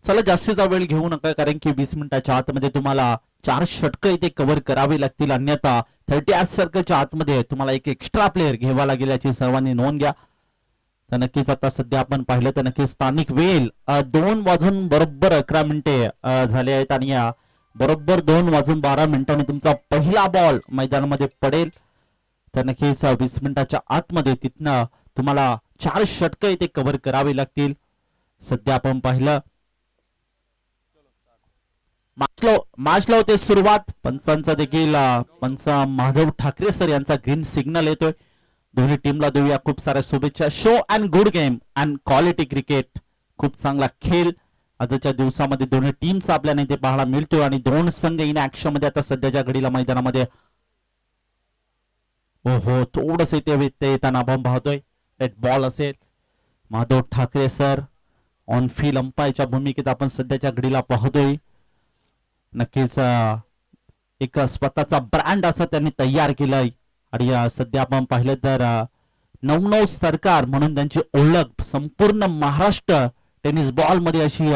चला जास्तीचा वेळ घेऊ नका, कारण की 20 मिनिटाच्या आतमध्ये तुम्हाला 4 षटकं इथे कव्हर करावी लागतील, अन्यथा 30 सर्कलच्या आतमध्ये तुम्हाला एक एक्स्ट्रा प्लेअर घ्यावा लागेल, याची सर्वांनी नोंद घ्या. तर नक्कीच आता सध्या आपण पाहिलं तर नक्कीच स्थानिक वेळ 2 वाजून बरोबर 11 मिनिटे झाले आहेत आणि या बरोबर 2 वाजून 12 मिनिटांनी तुमचा पहिला बॉल मैदानामध्ये पडेल. तर नक्कीच 20 मिनिटाच्या आतमध्ये तिथनं तुम्हाला 4 षटकं इथे कव्हर करावी लागतील. सध्या आपण पाहिलं मॅचला होते सुरुवात. पंचांचा देखील पंच माधव ठाकरे सर यांचा ग्रीन सिग्नल येतोय. दोन्ही टीमला देऊया खूप साऱ्या शुभेच्छा. Show and good game and quality cricket, खूप चांगला खेळ आजच्या दिवसामध्ये दोन्ही टीम्स आपल्याला इथे पाहायला मिळतोय आणि दोन संघ इन ऍक्शन मध्ये आता सध्याच्या घडीला मैदानामध्ये. हो थोडस इथे व्यत्यय येताना आपण पाहतोय. रेड बॉल असेल. Madhav Thackeray sir on field अंपायरच्या भूमिकेत आपण सध्याच्या घडीला पाहतोय. नक्कीच एक स्वतःचा ब्रँड असं त्यांनी तयार केलाय आणि सध्या आपण पाहिलं तर 99 सरकार म्हणून त्यांची ओळख संपूर्ण महाराष्ट्र टेनिस बॉल मध्ये अशी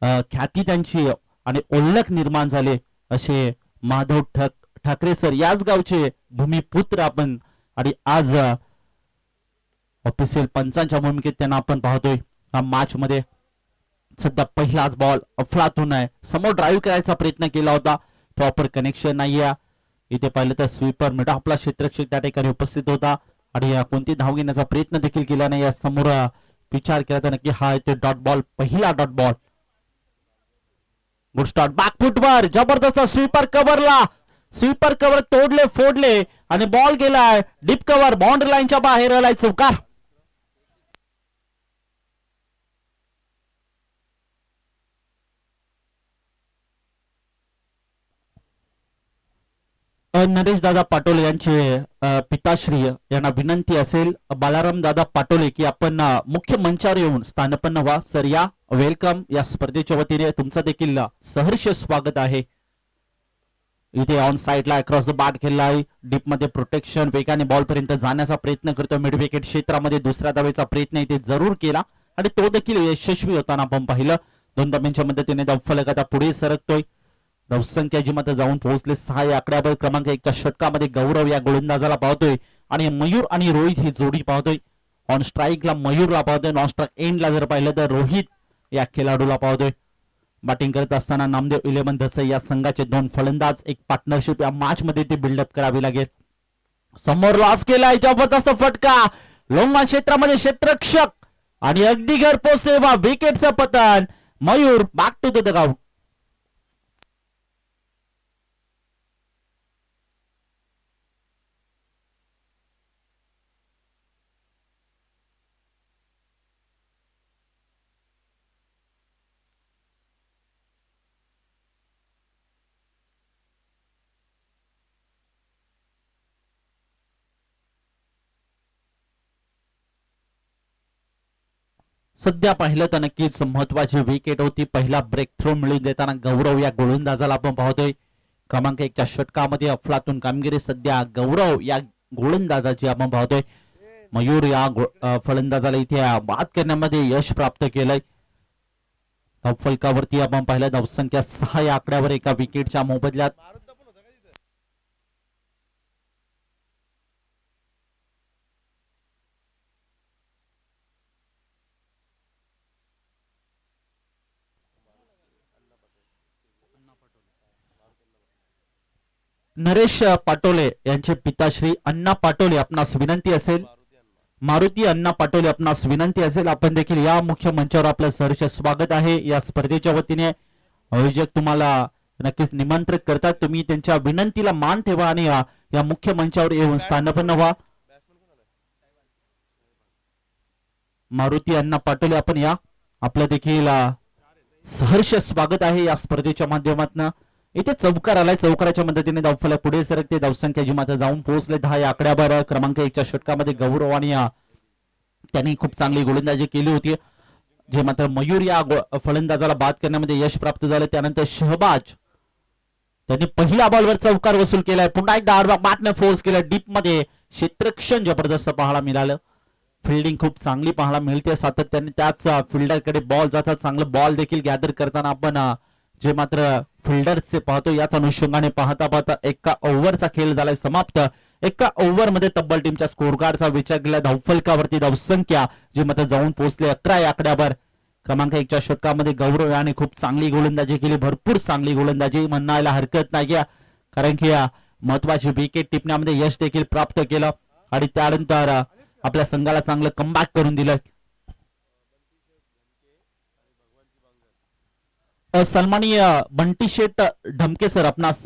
ख्याती त्यांची आणि ओळख निर्माण झाले असे माधव ठाकरे सर याच गावचे भूमिपुत्र आपण आणि आज ऑफिशियल पंचांच्या भूमिकेत त्यांना आपण पाहतोय. हा मॅच मध्ये सध्या पहिलाच बॉल अफलातून आहे. समोर ड्राईव्ह करायचा प्रयत्न केला होता, प्रॉपर कनेक्शन नाहीये. इथे पाहिलं तर स्वीपर मिड आपला क्षेत्ररक्षक त्या ठिकाणी उपस्थित होता आणि कोणती धाव घेण्याचा प्रयत्न देखील केला नाही. या समोर विचार केला तर नक्की हा इथे डॉट बॉल, पहिला डॉट बॉल. गुड स्टार्ट बॅकफुटवर जबरदस्त स्वीपर कव्हरला, स्वीपर कव्हर तोडले फोडले आणि बॉल गेलाय डीप कव्हर, बाउंड्री लाईनच्या बाहेर आलाय चौकार. नरेश दादा पाटोले यांचे पिताश्री यांना विनंती असेल, बालाराम दादा पाटोले, की आपण मुख्य मंचावर येऊन स्थानपन्न व्हा. सर या वेलकम. या स्पर्धेच्या वतीने तुमचं देखील सहर्ष स्वागत आहे. इथे ऑन साइडला अक्रॉस द बॅट खेळलाय, डीप मध्ये प्रोटेक्शन, वेगाने बॉल पर्यंत जाण्याचा प्रयत्न करतो. मिड विकेट क्षेत्रामध्ये दुसऱ्या धावेचा प्रयत्न इथे जरूर केला आणि तो देखील यशस्वी होताना आपण पाहिलं. 2 धाब्यांच्या मदतीने धावफलक आता पुढे सरकतोय. धावसंख्या जी मात्र जाऊन पोहोचले 6 या आकड्यावर. क्रमांक 1 च्या षटकामध्ये गौरव या गोलंदाजाला पाहतोय आणि मयूर आणि रोहित ही जोडी पाहतोय. ऑन स्ट्राईकला मयूरला पाहतोय, नॉन स्ट्राईक एंडला जर पाहिलं तर रोहित या खेळाडूला पाहतोय. बॅटिंग करत असताना नामदेव 11 दसई या संघाचे 2 फलंदाज, एक पार्टनरशिप या मॅच मध्ये ते बिल्डअप करावी लागेल. समोर लॉफ केलाय, जबरदस्त फटका लोंगमान क्षेत्रामध्ये क्षेत्ररक्षक आणि अगदी घर पोहोचते विकेटचं पतन. Mayur back to the dugout. सध्या पाहिलं तर नक्कीच महत्वाची विकेट होती. पहिला ब्रेक थ्रो मिळून देताना गौरव या गोलंदाजाला आपण पाहतोय. क्रमांक 1 च्या षटकामध्ये अफलातून कामगिरी सध्या गौरव या गोलंदाजाची आपण पाहतोय. मयूर या फलंदाजाला इथे बाद करण्यामध्ये यश प्राप्त केलंय. धावफलकावरती आपण पाहिलं धावसंख्या 6 या आकड्यावर एका विकेटच्या मोबदल्यात. नरेश पाटोले यांचे पिताश्री अण्णा पाटोले आपणास विनंती असेल, मारुती अण्णा पाटोले आपणास विनंती असेल, आपण देखील या मुख्य मंचावर आपलं सहर्ष स्वागत आहे. या स्पर्धेच्या वतीने आयोजक तुम्हाला नक्कीच निमंत्रित करतात. तुम्ही त्यांच्या विनंतीला मान ठेवा आणि या मुख्य मंचावर येऊन स्थानपन्न व्हा. मारुती अण्णा पाटोले आपण या, आपलं देखील सहर्ष स्वागत आहे या स्पर्धेच्या माध्यमातून. इथे चौकार आलाय, चौकाराच्या मदतीने धावफलक पुढे सरकते. धावसंख्या जी मात्र जाऊन पोहोचले 10 या आकड्यावर. क्रमांक 1 च्या षटकामध्ये गौरव आणि त्यांनी खूप चांगली गोलंदाजी केली होती, जे मात्र मयूर या फलंदाजाला बाद करण्यामध्ये यश प्राप्त झालं. त्यानंतर शहबाज त्यांनी पहिल्या बॉलवर चौकार वसूल केलाय. पुन्हा एकदा बॅटने फोर्स केला डीप मध्ये, क्षेत्ररक्षण जबरदस्त पाहायला मिळालं. फिल्डिंग खूप चांगली पाहायला मिळते सातत्याने त्याच फिल्डरकडे बॉल जातात चांगलं बॉल देखील गॅदर करताना आपण जे मात्र फिल्डर्सचे पाहतो याच अनुषंगाने पाहता पाहता एका ओव्हरचा खेळ झालाय समाप्त एका ओव्हर मध्ये तब्बल टीमच्या स्कोर कार्डचा विचार केला धावफलकावरती धावसंख्या जी मात्र जाऊन पोहोचले 11 या आकड्यावर क्रमांक 1च्या षटकामध्ये गौरव याने खूप चांगली गोलंदाजी केली भरपूर चांगली गोलंदाजी म्हणायला हरकत नाही कारण की महत्वाची विकेट टिपण्यामध्ये यश देखील प्राप्त केलं आणि त्यानंतर आपल्या संघाला चांगलं कमबॅक करून दिलं सन्माननीय बंटी शेठ ढमके सर आपणास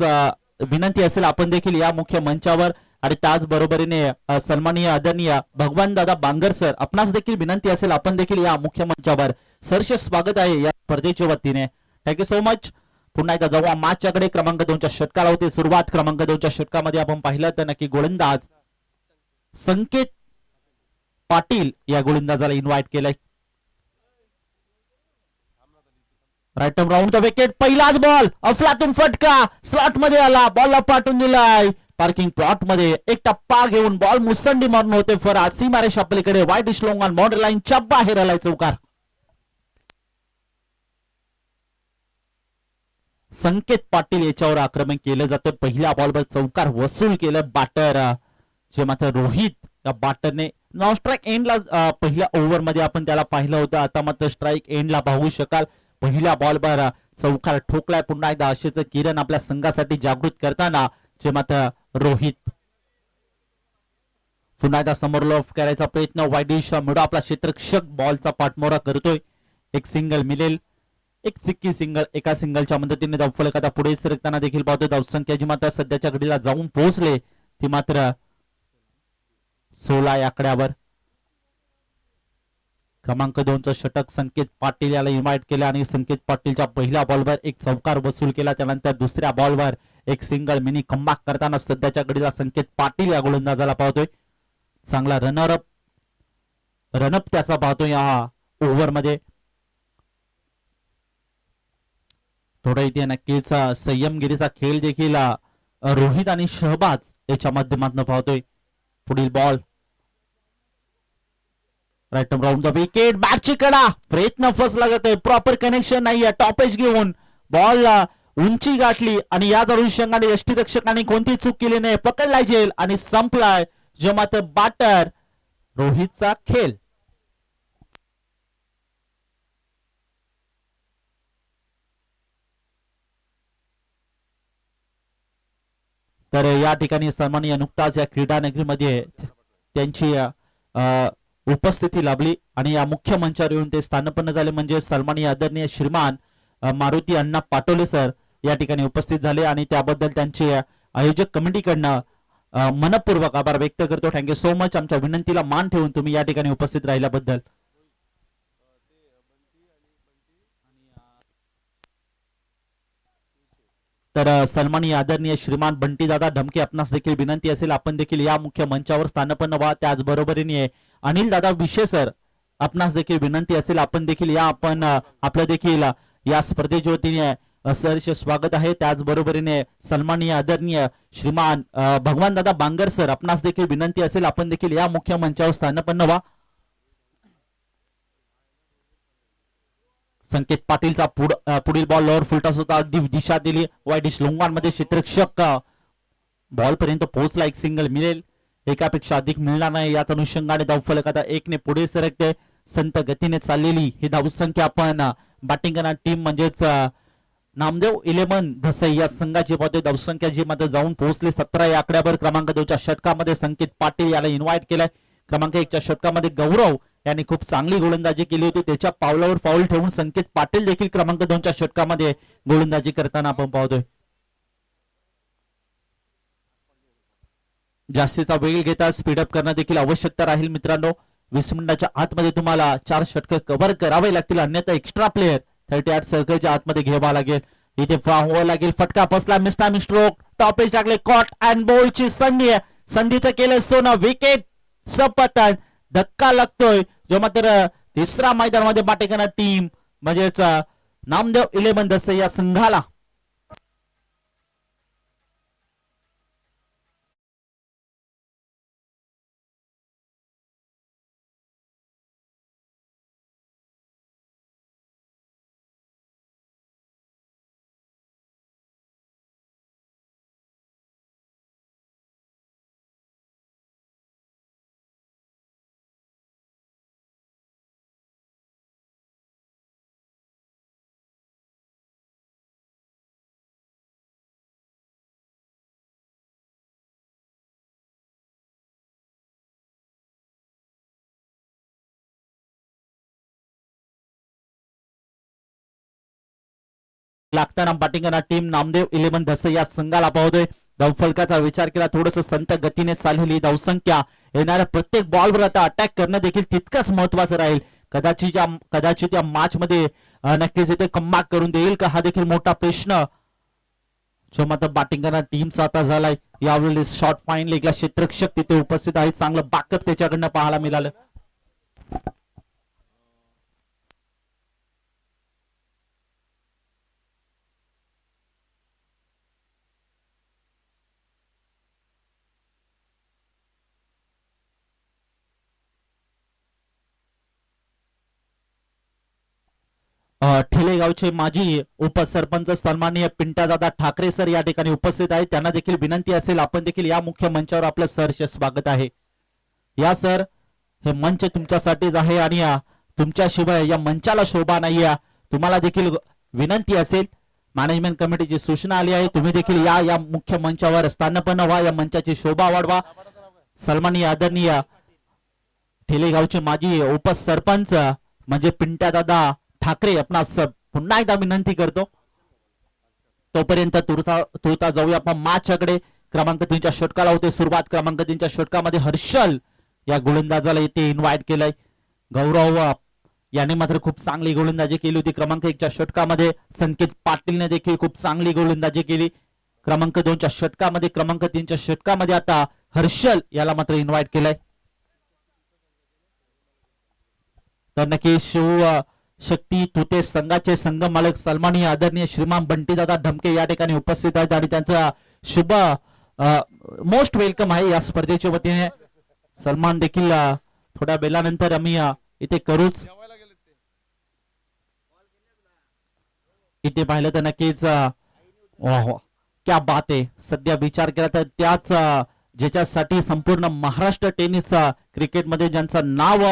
विनंती असेल आपण देखील या मुख्य मंचावर आणि त्याचबरोबरीने सन्माननीय आदरणीय भगवान दादा बांगर सर आपणास देखील विनंती असेल आपण देखील या मुख्य मंचावर सरसे स्वागत आहे या स्पर्धेच्या वतीने थँक्यू सो मच पुन्हा एकदा जाऊ मॅचच्याकडे क्रमांक 2च्या षटकाला होते सुरुवात क्रमांक 2च्या षटकामध्ये आपण पाहिलं तर नक्की गोलंदाज संकेत पाटील या गोलंदाजाला इन्व्हाइट केलंय राईट राऊंड द विकेट पहिलाच बॉल अफलातून फटका स्लॉट मध्ये आला बॉलला पाठवून दिलाय पार्किंग प्लॉट मध्ये एक टप्पा घेऊन बॉल मुसंडी मारून होते फरार सीमारेष आपल्याकडे वाईट इशलोंगान बाउंड्री लाईनच्या बाहेर आलाय चौकार संकेत पाटील याच्यावर आक्रमण केलं जातं पहिल्या बॉलवर चौकार वसूल केलं बॅटर जे मात्र रोहित या बॅटरने नॉन स्ट्राईक एंडला पहिल्या ओव्हर मध्ये आपण त्याला पाहिलं होतं आता मात्र स्ट्राईक एंडला पाहू शकाल पहिल्या बॉलवर चौकार ठोकलाय पुन्हा एकदा आशेचं किरण आपल्या संघासाठी जागृत करताना जे मात्र रोहित पुन्हा एकदा समोर लॉफ करायचा प्रयत्न वाईडिश मिळो आपला क्षेत्ररक्षक बॉलचा पाठमोरा करतोय एक सिंगल मिळेल एक सिक्की सिंगल एका सिंगलच्या मदतीने धावफलक आता पुढे सरकताना देखील पाहतोय धावसंख्या जी मात्र सध्याच्या घडीला जाऊन पोहोचले ती मात्र 16 या आकड्यावर क्रमांक 2चं षटक संकेत पाटील याला इन्व्हाइट केलं आणि संकेत पाटीलच्या पहिल्या बॉलवर एक चौकार वसूल केला त्यानंतर दुसऱ्या बॉलवर एक सिंगल मिनी कमबॅक करताना सध्याच्या घडीला संकेत पाटील या गोलंदाजाला पाहतोय चांगला रनअप त्याचा पाहतोय या ओव्हर मध्ये थोडा इथे नक्कीच संयमगिरीचा खेळ देखील रोहित आणि शहबाज याच्या माध्यमातून पाहतोय पुढील ball right round the wicket बॅटची कडा प्रयत्न फसला जातोय प्रॉपर कनेक्शन नाहीये टॉपेज घेऊन बॉल उंची गाठली आणि या अनुषंगाने यष्टीरक्षकाने कोणती चूक केली नाही पकडलाय जेल आणि संपलाय जे मात्र बॅटर रोहितचा खेळ तर या ठिकाणी सन्माननीय नुकताच या क्रीडा नगरीमध्ये त्यांची उपस्थिती लाभली आणि या मुख्य मंचावर येऊन ते स्थानपन्न झाले म्हणजे सन्माननीय आदरणीय श्रीमान मारुती अण्णा पाटोले सर या ठिकाणी उपस्थित झाले आणि त्याबद्दल त्यांचे आयोजक कमिटीकडनं मनपूर्वक आभार व्यक्त करतो थँक्यू सो मच आमच्या विनंतीला मान ठेवून तुम्ही या ठिकाणी उपस्थित राहिल्याबद्दल तर सन्माननीय आदरणीय श्रीमान बंटी दादा ढमके आपणास देखील विनंती असेल आपण देखील या मुख्य मंचावर स्थानपन्न व्हा त्याचबरोबरीने अनिल दादा विशे सर आपणास देखील विनंती असेल आपण देखील या आपण आपलं देखील या स्पर्धेच्या वतीने सरचे स्वागत आहे त्याचबरोबरीने सन्माननीय आदरणीय श्रीमान भगवान दादा बांगर सर आपणास देखील विनंती असेल आपण देखील या मुख्य मंचावर स्थानपन्न व्हा संकेत पाटीलचा पुढील बॉल लॉवर फुलटॉस होता दिशा दिली वाईट लोंगांमध्ये क्षेत्ररक्षक बॉल पर्यंत पोहोचला एक सिंगल मिळेल एकापेक्षा अधिक मिळणार नाही याच अनुषंगाने धावफलक आता एकने पुढे सरकते संत गतीने चाललेली ही धावसंख्या आपण बॅटिंग करणार टीम म्हणजेच नामदेव 11 धसई या संघाची पाहतोय धावसंख्या जी मात्र जाऊन पोहोचले 17 या आकड्यावर क्रमांक 2च्या षटकामध्ये संकेत पाटील याला इन्व्हाइट केलाय क्रमांक 1च्या षटकामध्ये गौरव यांनी खूप चांगली गोलंदाजी केली होती त्याच्या पावलावर पाऊल ठेवून संकेत पाटील देखील क्रमांक 2च्या षटकामध्ये गोलंदाजी करताना आपण पाहतोय जास्तीचा वेळ घेता स्पीडअप करणं देखील आवश्यकता राहील मित्रांनो 20 मिनिटाच्या आतमध्ये तुम्हाला 4 षटक कव्हर करावे लागतील अन्यथा एक्स्ट्रा प्लेयर 38 सर्कलच्या आतमध्ये घ्यावा लागेल इथे पाहावं लागेल फटका बसला मिस्टामिक स्ट्रोक टॉपेज टाकले कॉट अँड बॉलची संधीचं केलं असतो ना विकेट सपतन धक्का लागतोय जो मात्र तिसरा मैदानामध्ये बाटेकना टीम म्हणजेच नामदेव 11 धसई या संघाला लागताना बॅटिंग करणार टीम नामदेव 11 धसे या संघाला पाहतोय. धावफलकाचा विचार केला थोडस संत गतीने चाललेली धावसंख्या येणाऱ्या प्रत्येक बॉलवर आता अटॅक करणं देखील तितकंच महत्वाचं राहील. कदाचित या मॅच मध्ये नक्कीच इथे कमबॅक करून देईल का हा देखील मोठा प्रश्न जो मात्र बॅटिंग करणार टीमचा आता झालाय. यावेळी शॉर्ट फाईन लेगला क्षेत्ररक्षक तिथे उपस्थित आहे. चांगलं बॅकअप त्याच्याकडनं पाहायला मिळालं. ठेलेगावचे माजी उपसरपंच सन्माननीय पिंटादादा ठाकरे सर या ठिकाणी उपस्थित आहेत. त्यांना देखील विनंती असेल आपण देखील या मुख्य मंचावर आपलं सहर्ष स्वागत आहे. या सर हे मंच तुमच्यासाठीच आहे आणि तुमच्याशिवाय या मंचाला शोभा नाहीये. तुम्हाला देखील विनंती असेल मॅनेजमेंट कमिटीची सूचना आली आहे तुम्ही देखील या मुख्य मंचावर स्थानपन्न व्हा. या मंचाची शोभा वाढवा. सन्माननीय आदरणीय ठेलेगावचे माजी उपसरपंच म्हणजे पिंटादादा ठाकरे आपणास पुन्हा एकदा विनंती करतो. तोपर्यंत तुरता जाऊया आपण मॅचकडे. क्रमांक 3च्या षटकाला होते सुरुवात. क्रमांक 3च्या षटकामध्ये हर्षल या गोलंदाजाला इथे इन्व्हाइट केलंय. गौरव याने मात्र खूप चांगली गोलंदाजी केली होती. क्रमांक 1च्या षटकामध्ये संकेत पाटीलने देखील खूप चांगली गोलंदाजी केली. क्रमांक 2च्या षटकामध्ये क्रमांक 3च्या षटकामध्ये आता हर्षल याला मात्र इन्व्हाइट केलंय. तर नक्की शिव शक्ती तुते संघाचे संघ मालक सन्माननीय आदरणीय श्रीमान बंटीदादा ढमके या ठिकाणी उपस्थित आहेत आणि त्यांचा शुभ मोस्ट वेलकम आहे या स्पर्धेच्या वतीने. सन्मान देखील थोड्या वेळानंतर आम्ही इथे करूच. इथे पाहिलं तर नक्कीच क्या बात आहे. सध्या विचार केला तर त्याच ज्याच्यासाठी संपूर्ण महाराष्ट्र टेनिस क्रिकेटमध्ये ज्यांचं नाव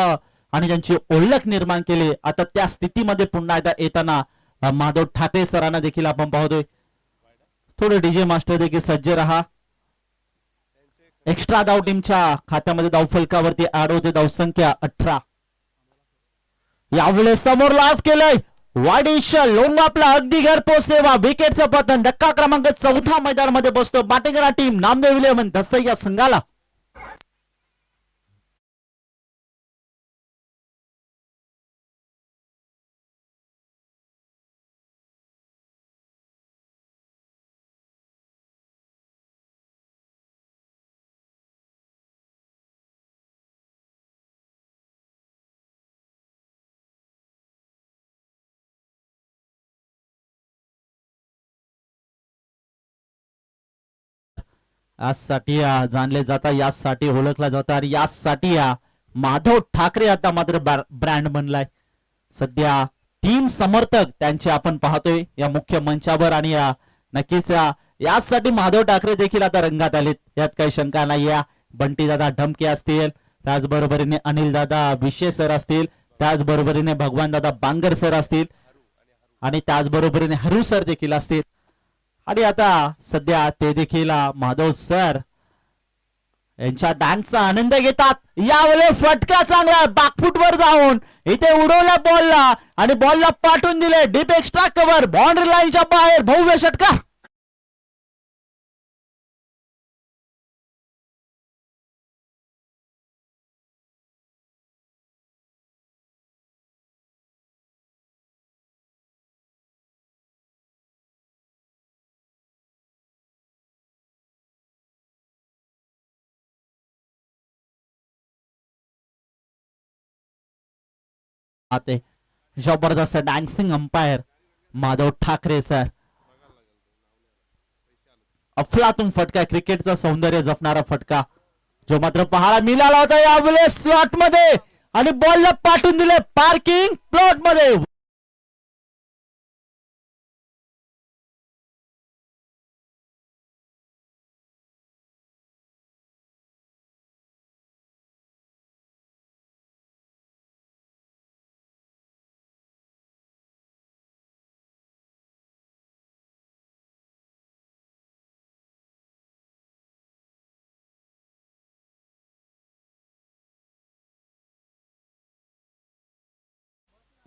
आणि ज्यांची ओळख निर्माण केली आता त्या स्थितीमध्ये पुन्हा एकदा येताना माधव ठाकरे सरांना देखील आपण पाहतोय. थोडं डीजे मास्टर देखील सज्ज रहा. एक्स्ट्रा धाव टीमच्या खात्यामध्ये धावफलकावरती ऍड होते. धावसंख्या 18. यावेळेस समोर लाईव्ह केलंय वाडिश लोंग आपला अगदी घर पोहोचते वा विकेटचं पतन. धक्का क्रमांक 4 मैदानामध्ये बसतो. बॅटिंग करणारी टीम नामदेव 11 धसे या संघाला. यासाठी जाणले जाता यासाठी ओळखला जाता आणि यासाठी माधव ठाकरे आता मात्र ब्रँड बनलाय. सध्या टीम समर्थक त्यांचे आपण पाहतोय या मुख्य मंचावर आणि नक्कीच यासाठी माधव ठाकरे देखील आता रंगात आलेत यात काही शंका नाही. बंटीदादा ढमके असतील त्याचबरोबरीने अनिल दादा विशे सर असतील त्याचबरोबरीने भगवान दादा बांगर सर असतील आणि त्याचबरोबरीने हरू सर देखील असतील आणि आता सध्या ते देखील माधव सर यांच्या डान्सचा आनंद घेतात. यावेळी फटका चांगला बॅकफुटवर जाऊन इथे उडवला बॉलला आणि बॉलला पाठवून दिले डीप एक्स्ट्रा कव्हर बाउंड्री लाईनच्या बाहेर. भव्य षटकार. आते जबरदस्त dancing umpire Madhav Thackeray sir. अफलातून फटका क्रिकेटचं सौंदर्य जपणारा फटका जो मात्र पाहायला मिळाला होता यावेळेस स्लॉट मध्ये आणि बॉलला पाठवून दिले पार्किंग प्लॉट मध्ये.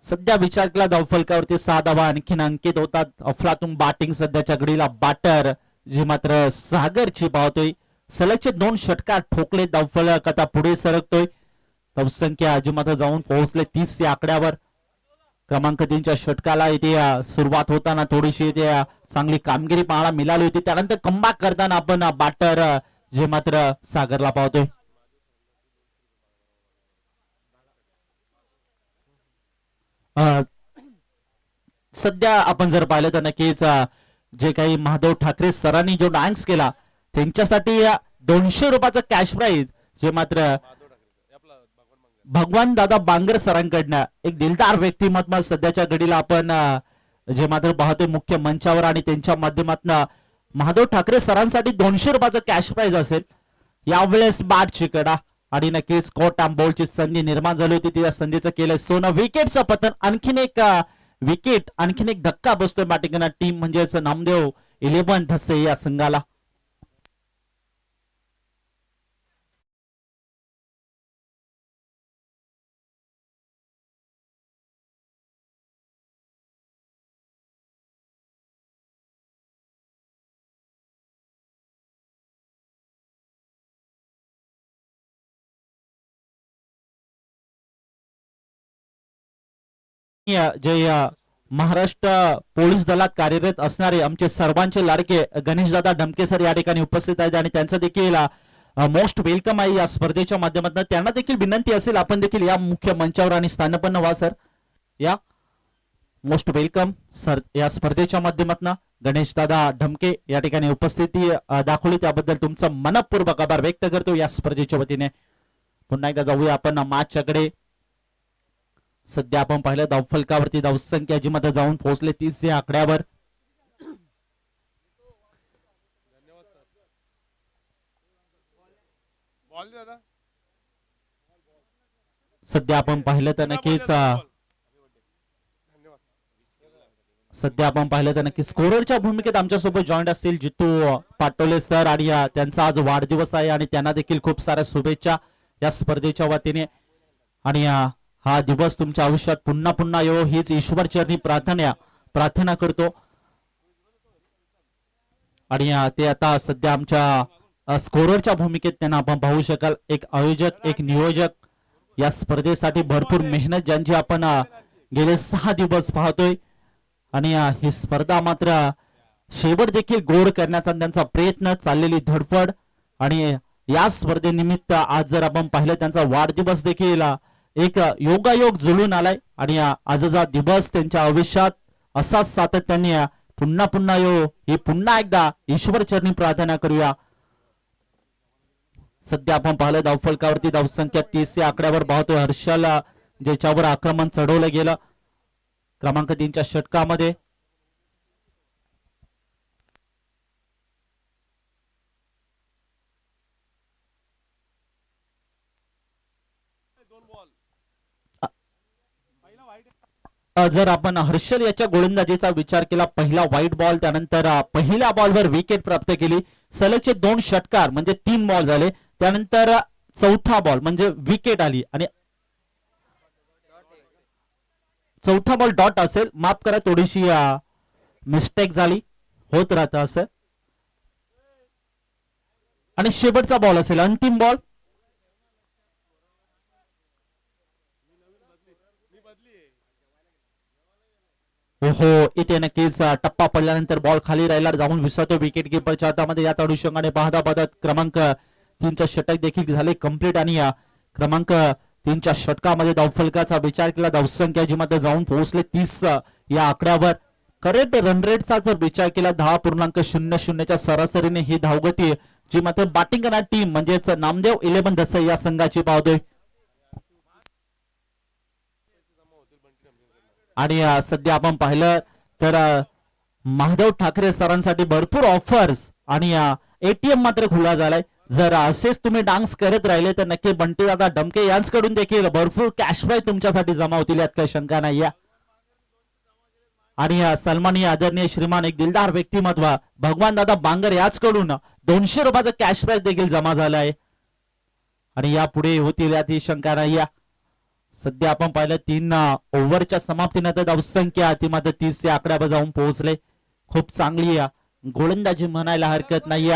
सध्या विचार केला धावफलकावरती 6 धावा आणखीन अंकित होतात. अफलातून बॅटिंग सध्याच्या घडीला बॅटर जे मात्र सागरची पाहतोय. सलगचे 2 षटकार ठोकले. धावफलक आता पुढे सरकतोय. धावसंख्या जी मात्र जाऊन पोहोचले 30 या आकड्यावर. क्रमांक 3च्या षटकाला इथे सुरुवात होताना थोडीशी इथे चांगली कामगिरी पाहायला मिळाली होती. त्यानंतर कमबॅक करताना आपण बॅटर जे मात्र सागरला पाहतोय. सध्या आपण जर पाहिलं तर नक्कीच जे काही महादेव ठाकरे सरांनी जो डान्स केला त्यांच्यासाठी 200 रुपयाचं कॅश प्राइज जे मात्र भगवान दादा बांगर सरांकडनं एक दिलदार व्यक्तिमत्व सध्याच्या घडीला आपण जे मात्र पाहतोय मुख्य मंचावर आणि त्यांच्या माध्यमातून महादेव ठाकरे सरांसाठी 200 रुपयाचं कॅश प्राइज असेल. यावेळेस बॅट चिकडा आणि नक्कीच कोट बॉलची संधी निर्माण झाली होती. त्या संधीचं केलं सोनं. विकेटचं पतन. आणखीन एक विकेट आणखीन एक धक्का बसतोय बॅटिंग टीम म्हणजेच नामदेव 11 धसे या संघाला. जे महाराष्ट्र पोलीस दलात कार्यरत असणारे आमचे सर्वांचे लाडके गणेशदादा ढमके सर या ठिकाणी उपस्थित आहेत आणि त्यांचं देखील मोस्ट वेलकम आहे या स्पर्धेच्या माध्यमातून. त्यांना देखील विनंती असेल आपण देखील या मुख्य मंचावर आणि स्थानपन्न व्हा सर. या मोस्ट वेलकम सर या स्पर्धेच्या माध्यमातून. गणेशदादा ढमके या ठिकाणी उपस्थिती दाखवली त्याबद्दल तुमचा मनपूर्वक आभार व्यक्त करतो या स्पर्धेच्या वतीने. पुन्हा एकदा जाऊया आपण मॅचकडे. सध्या आपण पाहिलं धावफलकावरती धावसंख्या जी मध्ये जाऊन पोहोचले 30 या आकड्यावर. सध्या आपण पाहिलं तर नक्कीच स्कोररच्या भूमिकेत आमच्यासोबत जॉईंट असतील जितू पाटोले सर आणि त्यांचा आज वाढदिवस आहे आणि त्यांना देखील खूप साऱ्या शुभेच्छा या स्पर्धेच्या वतीने. आणि हा दिवस तुमच्या आयुष्यात पुन्हा पुन्हा येवो हीच ईश्वर चरणी प्रार्थना करतो. आणि ते आता सध्या आमच्या स्कोररच्या भूमिकेत त्यांना आपण पाहू शकाल. एक आयोजक एक नियोजक या स्पर्धेसाठी भरपूर मेहनत ज्यांची आपण गेले 6 दिवस पाहतोय आणि ही स्पर्धा मात्र शेवट देखील गोड करण्याचा त्यांचा प्रयत्न चाललेली धडपड. आणि या स्पर्धेनिमित्त आज जर आपण पाहिलं त्यांचा वाढदिवस देखील एक योगायोग जुळून आलाय आणि आजचा दिवस त्यांच्या आयुष्यात असाच सातत्याने पुन्हा पुन्हा येऊ ही पुन्हा एकदा ईश्वर चरणी प्रार्थना करूया. सध्या आपण पाहिलं धावफलकावरती धावसंख्या 30 या आकड्यावर पाहतोय. हर्षल ज्याच्यावर आक्रमण चढवलं गेलं क्रमांक 3च्या षटकामध्ये. जर आपण हर्षल याच्या गोलंदाजीचा विचार केला पहिला व्हाईट बॉल त्यानंतर पहिल्या बॉलवर विकेट प्राप्त केली. सलगचे 2 षटकार म्हणजे 3 बॉल झाले. त्यानंतर चौथा बॉल म्हणजे विकेट आली आणि चौथा बॉल डॉट असेल. माफ करा थोडीशी मिस्टेक झाली होत राहतं असं. आणि शेवटचा बॉल असेल अंतिम बॉल. हो इथे नक्कीच टप्पा पडल्यानंतर बॉल खाली राहिला जाऊन विसरतो विकेट किपरच्या हातामध्ये. याच अनुषंगाने पाहता क्रमांक 3च्या षटक देखील झाले कंप्लीट आणि क्रमांक 3च्या षटकामध्ये धावफलकाचा विचार केला धावसंख्या जी मध्ये जाऊन पोहोचले 30 या आकड्यावर. करेक्ट रन रेटचा जर विचार केला 10.00च्या सरासरीने ही धावगती जी मात्र बॅटिंग करणारी टीम म्हणजेच नामदेव 11 धसे या संघाची पाहतोय. आणि सध्या आपण पाहिलं तर महादेव ठाकरे सरांसाठी भरपूर ऑफर्स आणि एटीएम मात्र खुला झालाय. जर असेच तुम्ही डान्स करत राहिले तर नक्की बंटी दादा ढमके यांच्याकडून देखील भरपूर कॅश प्राइज तुमच्यासाठी जमा होतील यात काही शंका नाही. आणि सन्माननीय आदरणीय श्रीमान एक दिलदार व्यक्तिमत्व भगवान दादा बांगर याचकडून 200 रुपयाचा कॅश प्राइज देखील जमा झाला आहे आणि यापुढे होतील यात शंका नाही. सध्या आपण पाहिलं 3 ओव्हरच्या समाप्तीनंतर धावसंख्या ती मात्र 30 या आकड्यावर जाऊन पोहोचले. खूप चांगली गोलंदाजी म्हणायला हरकत नाही.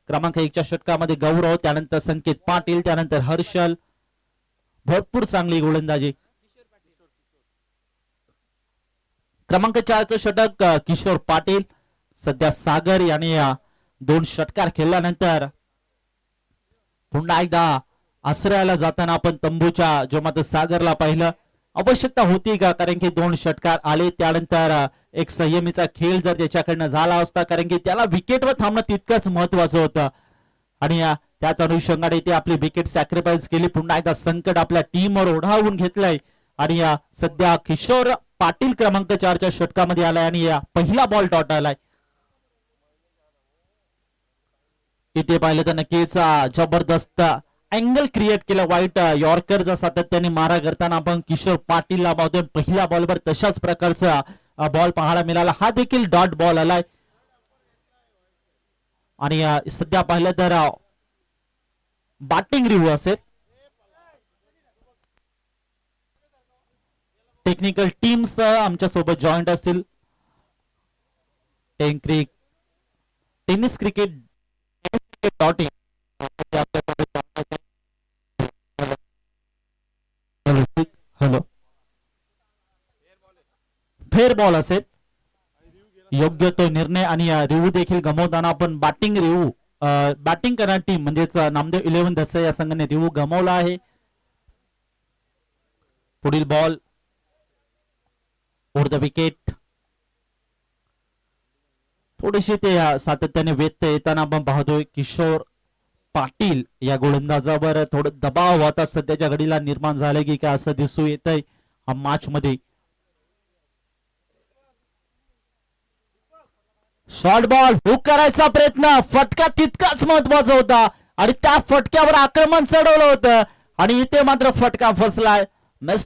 क्रमांक 1च्या षटकामध्ये गौरव, त्यानंतर संकेत पाटील, त्यानंतर हर्षल. भरपूर चांगली गोलंदाजी. क्रमांक 4चं षटक किशोर पाटील. सध्या सागर याने 2 षटकार खेळल्यानंतर पुन्हा एकदा आश्रयाला जाताना आपण तंबूच्या जो मात्र सागरला पाहिलं. आवश्यकता होती का, कारण की 2 षटकार आले, त्यानंतर एक संयमीचा खेळ जर त्याच्याकडनं झाला असता, कारण की त्याला विकेटवर थांबणं तितकंच महत्वाचं होतं आणि त्याच अनुषंगाने ते आपली विकेट सॅक्रिफाईस केली. पुन्हा एकदा संकट आपल्या टीमवर ओढावून घेतलंय आणि सध्या किशोर पाटील क्रमांक 4च्या षटकामध्ये आलाय आणि पहिला बॉल डॉट आलाय. इथे पाहिलं तर नक्कीच जबरदस्त अँगल क्रिएट केलं. वाईट यॉर्करचा सातत्याने मारा करताना आपण किशोर पाटीलला पाहतोय. पहिल्या बॉलवर तशाच प्रकारचा बॉल पाहायला मिळाला. हा देखील डॉट बॉल आलाय आणि सध्या पाहिलं तर बॅटिंग रिव्ह्यू असेल. टेक्निकल टीम्स आमच्या सोबत जॉईंट असतील. Tennis cricket dot hello, fair ball असेल. योग्य तो निर्णय आणि रिव्ह्यू देखील गमवताना आपण बॅटिंग करणारी टीम म्हणजेच नामदेव 11 दस या संघाने रिव्ह्यू गमावला आहे. पुढील बॉल ओव्हर द विकेट. थोडेसे ते सातत्याने व्यत्यय येताना आपण पाहतोय. किशोर पाटील या गोलंदाजावर थोडं दबाव आता सध्याच्या घडीला निर्माण झालं की काय असं दिसू येतंय हा मॅच मध्ये. शॉर्ट बॉल हुक करायचा प्रयत्न, फटका तितकाच महत्वाचा होता आणि त्या फटक्यावर आक्रमण चढवलं होतं आणि इथे मात्र फटका फसलाय.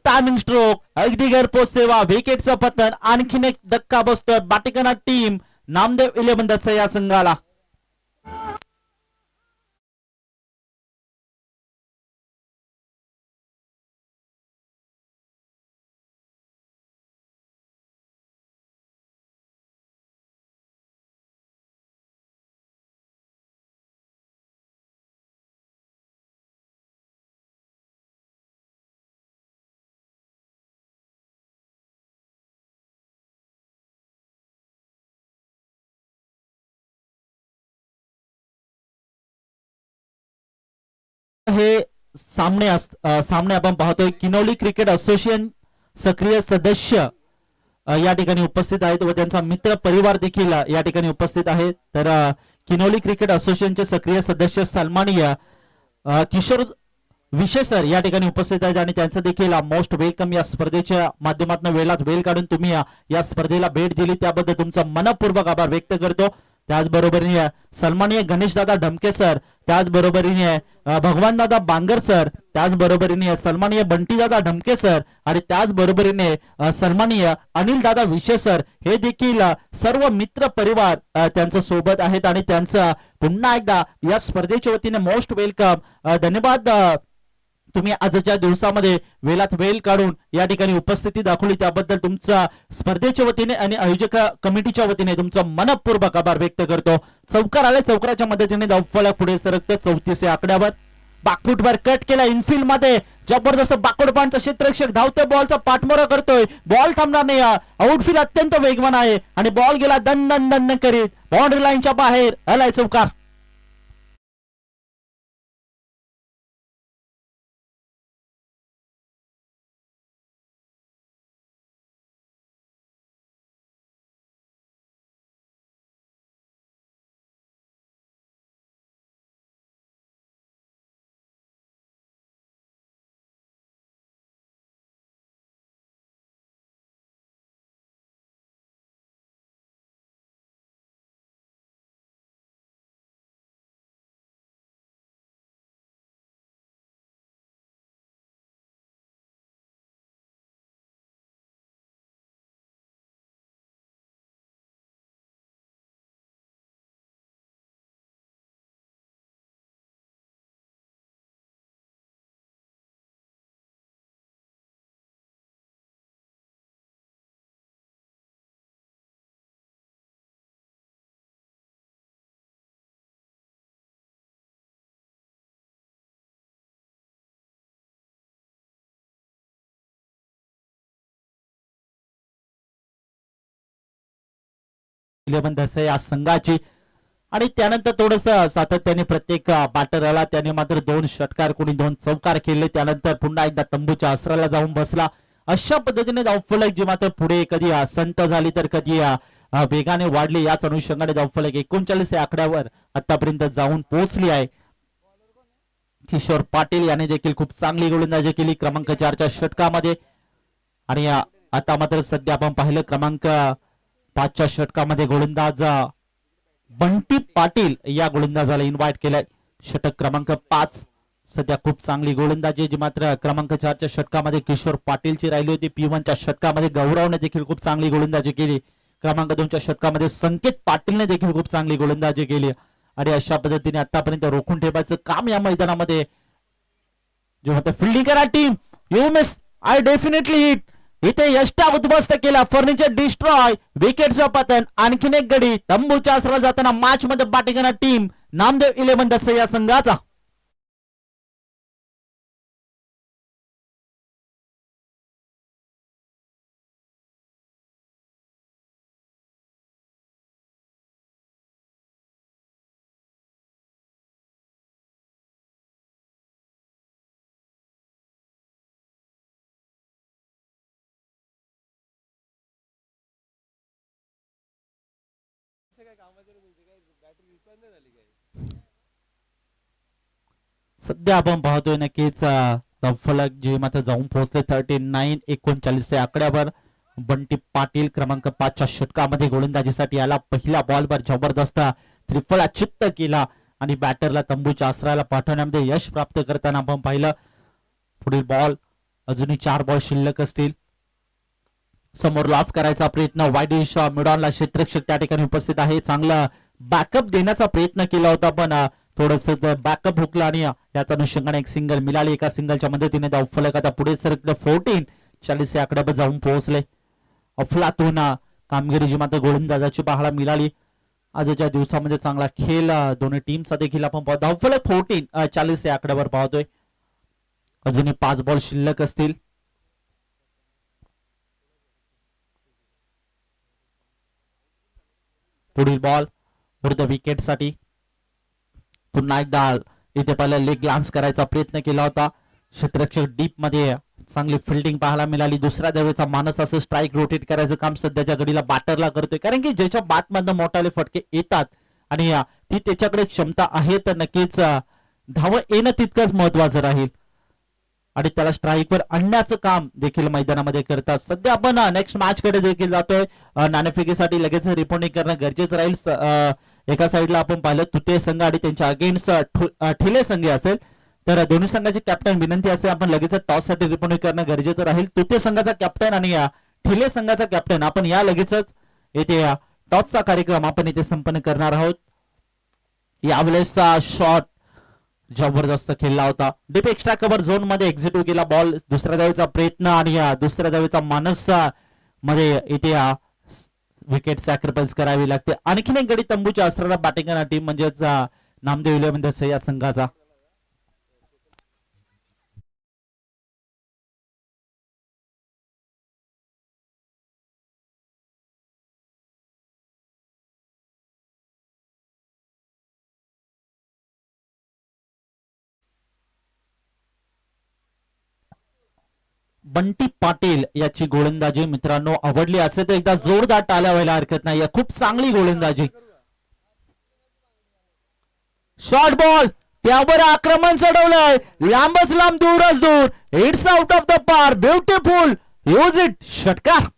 टायमिंग स्ट्रोक, अगदी घरपोच सेवा, विकेटचं पतन. आणखीन एक धक्का बसतोय बाटिकना टीम नामदेव 11 दस या संघाला. हे सामने आपण पाहतोय. किनोली क्रिकेट असोसिएशन सक्रिय सदस्य या ठिकाणी उपस्थित आहेत व त्यांचा मित्र परिवार देखील या ठिकाणी उपस्थित आहे. तर किनोली क्रिकेट असोसिएशनचे सक्रिय सदस्य सन्माननीय किशोर विशेषर या ठिकाणी उपस्थित आहेत आणि त्यांचं देखील मोस्ट वेलकम. या स्पर्धेच्या माध्यमातून वेळात वेळ काढून तुम्ही या स्पर्धेला भेट दिली त्याबद्दल तुमचा मनपूर्वक आभार व्यक्त करतो. त्याचबरोबरीने सन्माननीय गणेशदादा ढमके सर, त्याचबरोबरीने भगवानदादा बांगर सर, त्याचबरोबरीने सन्माननीय बंटीदादा ढमके सर आणि त्याचबरोबरीने सन्माननीय अनिलदादा विशे सर हे देखील सर्व मित्र परिवार त्यांच्या सोबत आहेत आणि त्यांचं पुन्हा एकदा या स्पर्धेच्या वतीने मोस्ट वेलकम. धन्यवाद. तुम्ही आजच्या दिवसामध्ये वेळात वेळ काढून या ठिकाणी उपस्थिती दाखवली त्याबद्दल तुमचा स्पर्धेच्या वतीने आणि आयोजक कमिटीच्या वतीने तुमचा मनपूर्वक आभार व्यक्त करतो. चौकार आले, चौकाराच्या मदतीने धावफलक पुढे सरकते 34 या आकड्यावर. बाकफुटवर कट केला इनफिल्ड मध्ये. जबरदस्त बाकोडपानचा क्षेत्ररक्षक धावतोय, बॉलचा पाठमोरा करतोय. बॉल थांबणार नाही. आउटफील्ड अत्यंत वेगवान आहे आणि बॉल गेला दन दन दन करीत बाउंड्री लाईनच्या बाहेर. आलाय चौकार. इलेव्हन दसरा या संघाची. आणि त्यानंतर थोडस सातत्याने प्रत्येक बॅटरला त्याने मात्र 2 षटकार कोणी 2 चौकार केले. त्यानंतर पुन्हा एकदा तंबूच्या आसराला जाऊन बसला. अशा पद्धतीने धावफलक जी मात्र पुढे कधी संत झाली तर कधी वेगाने वाढली. याच अनुषंगाने धावफलक 39 या आकड्यावर आतापर्यंत जाऊन पोहोचली आहे. किशोर पाटील याने देखील खूप चांगली गोलंदाजी केली क्रमांक 4च्या षटकामध्ये. आणि आता मात्र सध्या आपण पाहिलं क्रमांक 5च्या षटकामध्ये गोलंदाज बंटी पाटील या गोलंदाजाला इन्व्हाइट केलंय. षटक क्रमांक 5. सध्या खूप चांगली गोलंदाजी जी मात्र क्रमांक 4च्या षटकामध्ये किशोर पाटीलची राहिली होती. P1च्या षटकामध्ये गौरवने देखील खूप चांगली गोलंदाजी केली. क्रमांक 2च्या षटकामध्ये संकेत पाटीलने देखील खूप चांगली गोलंदाजी केली. आणि अशा पद्धतीने आतापर्यंत रोखून ठेवायचं काम या मैदानामध्ये जे होतं. फिल्डिंग करा team, you miss, I definitely hit. इथे यष्टा उद्ध्वस्त केला, फर्निचर डिस्ट्रॉय, विकेटचं पतन. आणखीन एक गडी तंबूच्या आसराला जाताना मॅच मध्ये बॅटिंग करणार टीम नामदेव 11 दस या संघाचा. सध्या आपण पाहतोय नक्कीच फलक जे मात्र जाऊन पोहोचले 39 या आकड्यावर. बंटी पाटील क्रमांक 5च्या षटकामध्ये गोलंदाजीसाठी आला. पहिल्या बॉलवर जबरदस्त त्रिफळा चित्त केला आणि बॅटरला तंबूच्या आसराला पाठवण्यामध्ये यश प्राप्त करताना आपण पाहिलं. पुढील बॉल अजूनही 4 बॉल शिल्लक असतील. समोर लॉफ करायचा प्रयत्न, वाईडिश मिडॉनला क्षेत्ररक्षक त्या ठिकाणी उपस्थित आहे. चांगला बॅकअप देण्याचा प्रयत्न केला होता पण थोडस बॅकअप हुकला आणि याच अनुषंगाने एक सिंगल मिळाली. एका सिंगलच्या मदतीने धावफलक आता पुढे सरकलं. 40 या आकड्यावर जाऊन पोहोचले. अफलातून कामगिरी जी मात्र गोलंदाजाची पाहायला मिळाली. आजच्या दिवसामध्ये चांगला खेळ दोन्ही टीमचा देखील आपण पाहतो. धावफलक 40 या आकड्यावर पाहतोय. अजूनही 5 बॉल शिल्लक असतील. पुढील बॉल विरुद्ध विकेट साठी पुन्हा एकदा इथे पहिला लेग ग्लान्स करायचा प्रयत्न केला होता. क्षेत्ररक्षक डीप मध्ये चांगली फिल्डिंग पाहायला मिळाली. दुसऱ्या धावेचा मानस असं स्ट्राईक रोटेट करायचं काम सध्याच्या घडीला बॅटरला करतोय. कारण की ज्याच्या बॅट मधनं मोठाले फटके येतात आणि ती त्याच्याकडे क्षमता आहे तर नक्कीच धाव येणं तितकंच महत्वाचं राहील आणि त्याला स्ट्राईकवर आणण्याचं काम देखील मैदानामध्ये करतात. सध्या आपण नेक्स्ट मॅच कडे देखील जातोय. नाणेफेकीसाठी लगेच रिपोर्टिंग करणं गरजेचं राहील. एका साईडला आपण पाहिलं तुते संघ आणि त्यांच्या अगेन्स्ट ठिले संघ असेल तर दोन्ही संघाचे कॅप्टन विनंती असेल आपण लगेच टॉस साठी रिपोर्टिंग करणं गरजेचं राहील. तुते संघाचा कॅप्टन आणि ठिले संघाचा कॅप्टन आपण या लगेचच येथे टॉसचा कार्यक्रम आपण इथे संपन्न करणार आहोत. यावेळेसचा शॉट जबरदस्त खेळला होता. डीप एक्स्ट्रा कव्हर झोन मध्ये एक्झिक्यूट केला बॉल. दुसऱ्या धावेचा प्रयत्न आणि दुसऱ्या धावेचा मानस मध्ये इथे विकेट सॅक्रिफाईस करावी लागते. आणखीन एक गडी तंबूच्या आसराला बॅटिंग करणारी टीम म्हणजेच नामदेव 11 या संघाचा. बंटी पाटील याची गोलंदाजी मित्रांनो आवडली असेल तर एकदा जोरदार टाळ्या व्हायला हरकत नाही. खूप चांगली गोलंदाजी. शॉर्ट बॉल त्यावर आक्रमण चढवलंय. लांबच लांब दूरच दूर. इट्स आउट ऑफ द पार. ब्युटिफुल. Use it. षटकार.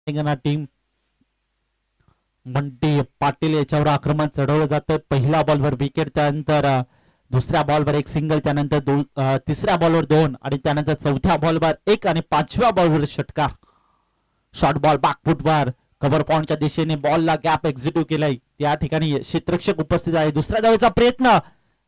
टीम बंटी पाटील याच्यावर आक्रमण चढवलं जातं. पहिल्या बॉलवर विकेट, त्यानंतर दुसऱ्या बॉलवर एक सिंगल, त्यानंतर तिसऱ्या बॉलवर 2 आणि त्यानंतर चौथ्या बॉलवर 1 आणि पाचव्या बॉलवर षटकार. शॉर्ट बॉल बॅकफुटवर कव्हर पॉइंटच्या दिशेने बॉलला गॅप एक्झिक्यूट केलाय. त्या ठिकाणी क्षेत्ररक्षक उपस्थित आहे. दुसऱ्या धावेचा प्रयत्न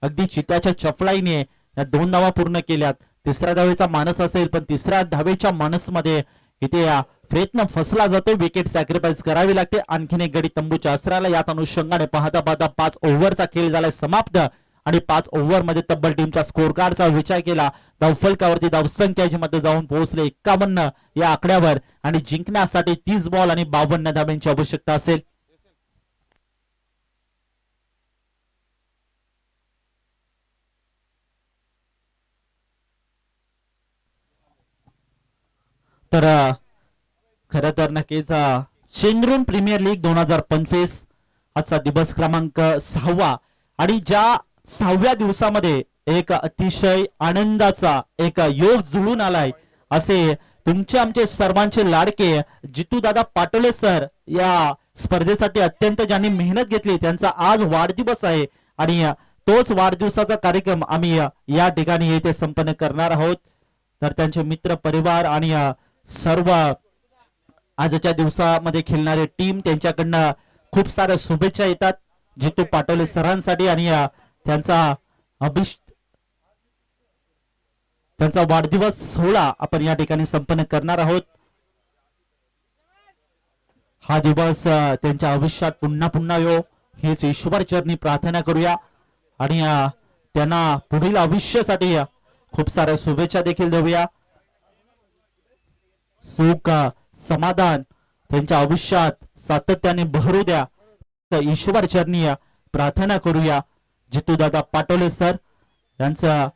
अगदी चित्याच्या चपलाईने या 2 धावा पूर्ण केल्यात. तिसऱ्या धावेचा मानस असेल पण तिसऱ्या धावेच्या मानसमध्ये इथे प्रयत्न फसला जातो. विकेट सॅक्रिफाईस करावी लागते. आणखीन एक गडी तंबूच्या आसराला. याच अनुषंगाने पाहता पाहता 5 ओव्हरचा खेळ झालाय समाप्त आणि 5 ओव्हर मध्ये तब्बल टीमच्या स्कोर कार्डचा विचार केला. धावफलकावरती धावसंख्या मध्ये जाऊन पोहोचले 51 या आकड्यावर आणि जिंकण्यासाठी 30 बॉल आणि 52 धाब्यांची आवश्यकता असेल. तर खर तर नक्कीच शेंगरून प्रीमियर लीग 2025 आजचा दिवस क्रमांक 6वा आणि ज्या 6व्या दिवसामध्ये एक अतिशय आनंदाचा एक योग जुळून आलाय असे तुमचे आमचे सर्वांचे लाडके जितू दादा पाटोले सर या स्पर्धेसाठी अत्यंत ज्यांनी मेहनत घेतली त्यांचा आज वाढदिवस आहे आणि तोच वाढदिवसाचा कार्यक्रम आम्ही या ठिकाणी येथे संपन्न करणार आहोत. तर त्यांचे मित्र परिवार आणि सर्व आजच्या दिवसामध्ये खेळणारे टीम त्यांच्याकडनं खूप साऱ्या शुभेच्छा येतात जितू पाटोले सरांसाठी आणि त्यांचा वाढदिवस सोहळा आपण या ठिकाणी संपन्न करणार आहोत. हा दिवस त्यांच्या आयुष्यात पुन्हा पुन्हा येऊ हेच ईश्वर चरणी प्रार्थना करूया आणि त्यांना पुढील आयुष्यासाठी खूप साऱ्या शुभेच्छा देखील देऊया. सुख समाधान त्यांच्या आयुष्यात सातत्याने बहरू द्या तर ईश्वर चरणी प्रार्थना करूया. जितू दादा पाटोले सर यांचा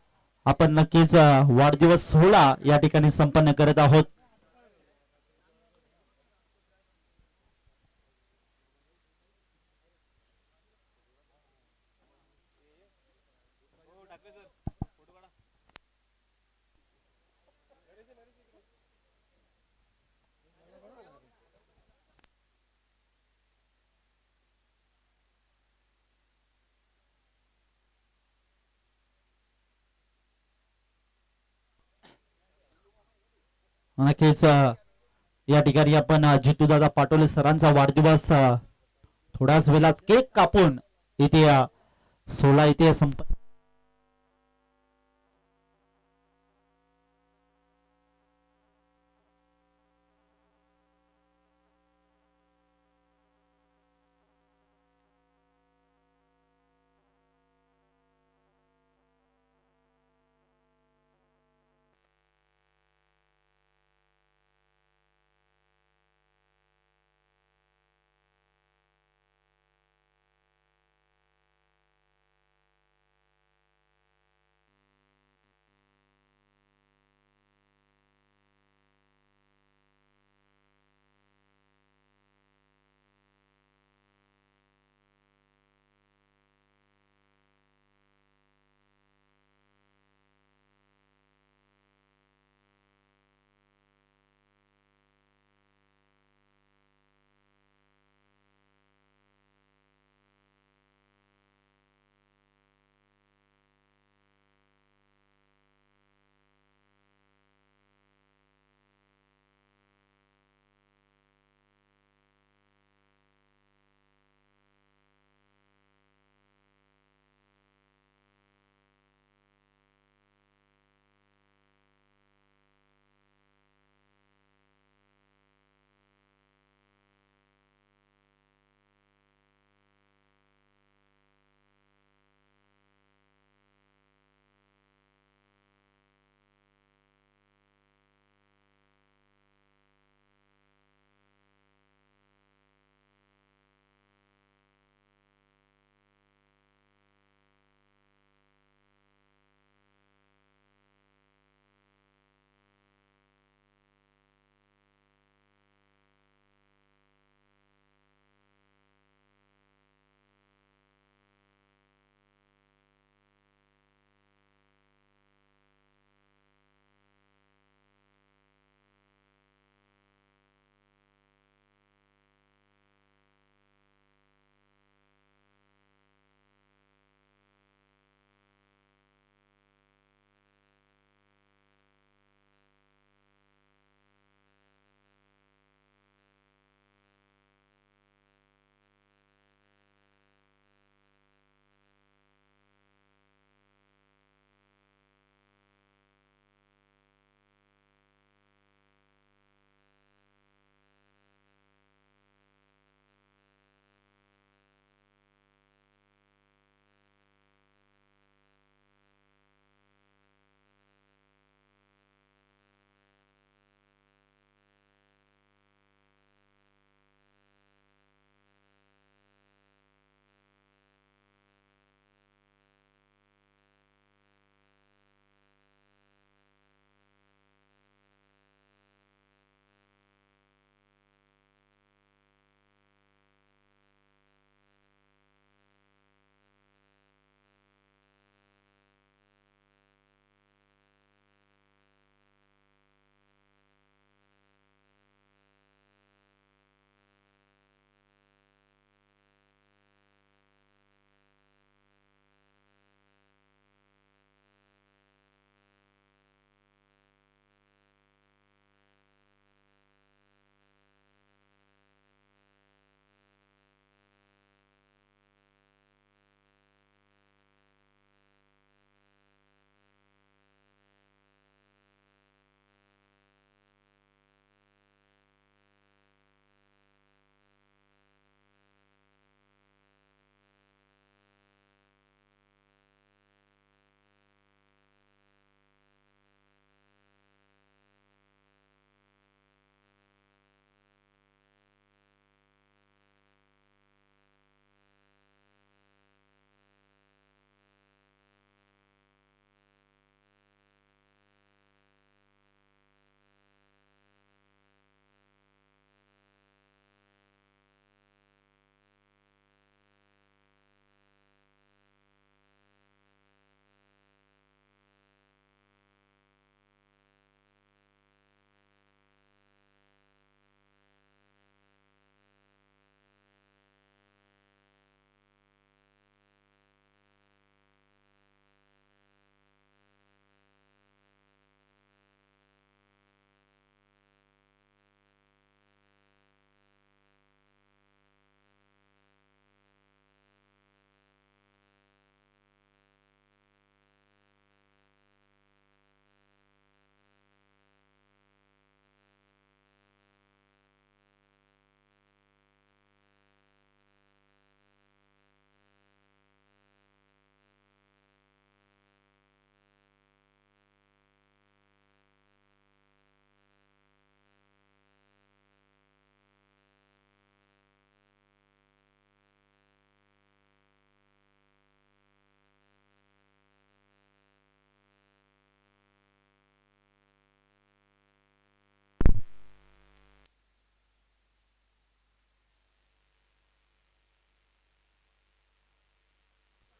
आपण नक्कीच वाढदिवस सोहळा या ठिकाणी संपन्न करत आहोत. नक्कीच या ठिकाणी आपण जितूदादा पाटोले सरांचा वाढदिवस थोड्याच वेळात केक कापून इथे सोहळा इथे संपन्न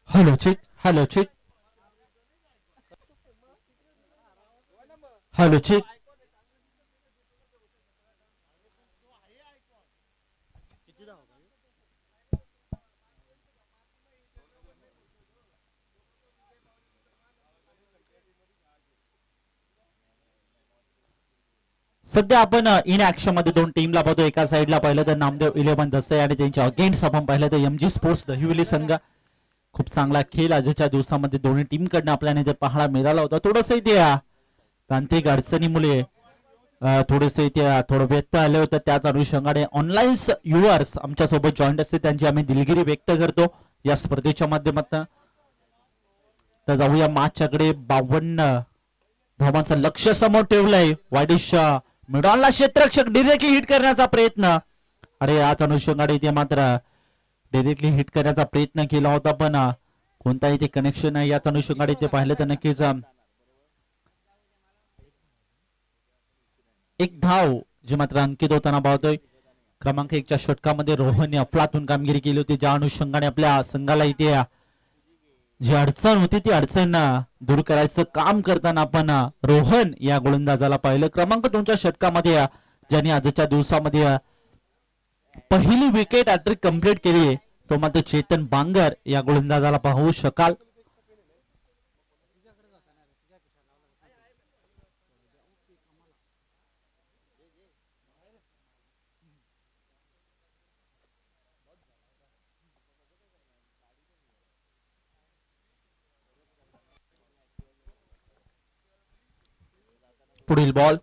hello check. Hello check. Hello check. सध्या आपण इन ऍक्शन मध्ये दोन टीमला पाहतो. एका साइडला पाहिलं तर नामदेव 11 दसई आणि त्यांच्या अगेन्स्ट आपण पाहिलं तर एमजी स्पोर्ट्स दहिवली संघ. खूप चांगला खेळ आजच्या दिवसामध्ये दोन्ही टीम कडनं आपल्याला इथे पाहायला मिळाला होता. थोडंसं इथे तांत्रिक अडचणीमुळे थोडेसे इथे थोडं व्यक्त आले होते. त्याच अनुषंगाने ऑनलाईन युअर्स आमच्या सोबत जॉईंट असते त्यांची आम्ही दिलगिरी व्यक्त करतो या स्पर्धेच्या माध्यमातून. तर जाऊया मॅचकडे. 52 धावांचं लक्ष समोर ठेवलंय. वाईडिश मिडॉनला क्षेत्ररक्षक डिरेक्टली हिट करण्याचा प्रयत्न. अरे याच अनुषंगाने इथे मात्र डायरेक्टली हिट करण्याचा प्रयत्न केला होता पण कोणताही ते कनेक्शन आहे. याच अनुषंगाने ते पाहिलं तर नक्कीच एक धाव जे मात्र अंकित होताना पाहतोय. क्रमांक 1च्या षटकामध्ये रोहनने अफलातून कामगिरी केली होती. ज्या अनुषंगाने आपल्या संघाला इथे जी अडचण होती ती अडचण दूर करायचं काम करताना आपण रोहन या गोलंदाजाला पाहिलं. क्रमांक 2च्या षटकामध्ये ज्यांनी आजच्या दिवसामध्ये पहिली विकेट हॅट्रिक कंप्लीट केली तो मात्र चेतन बांगर या गोलंदाजाला पाहू शकाल. पुढील बॉल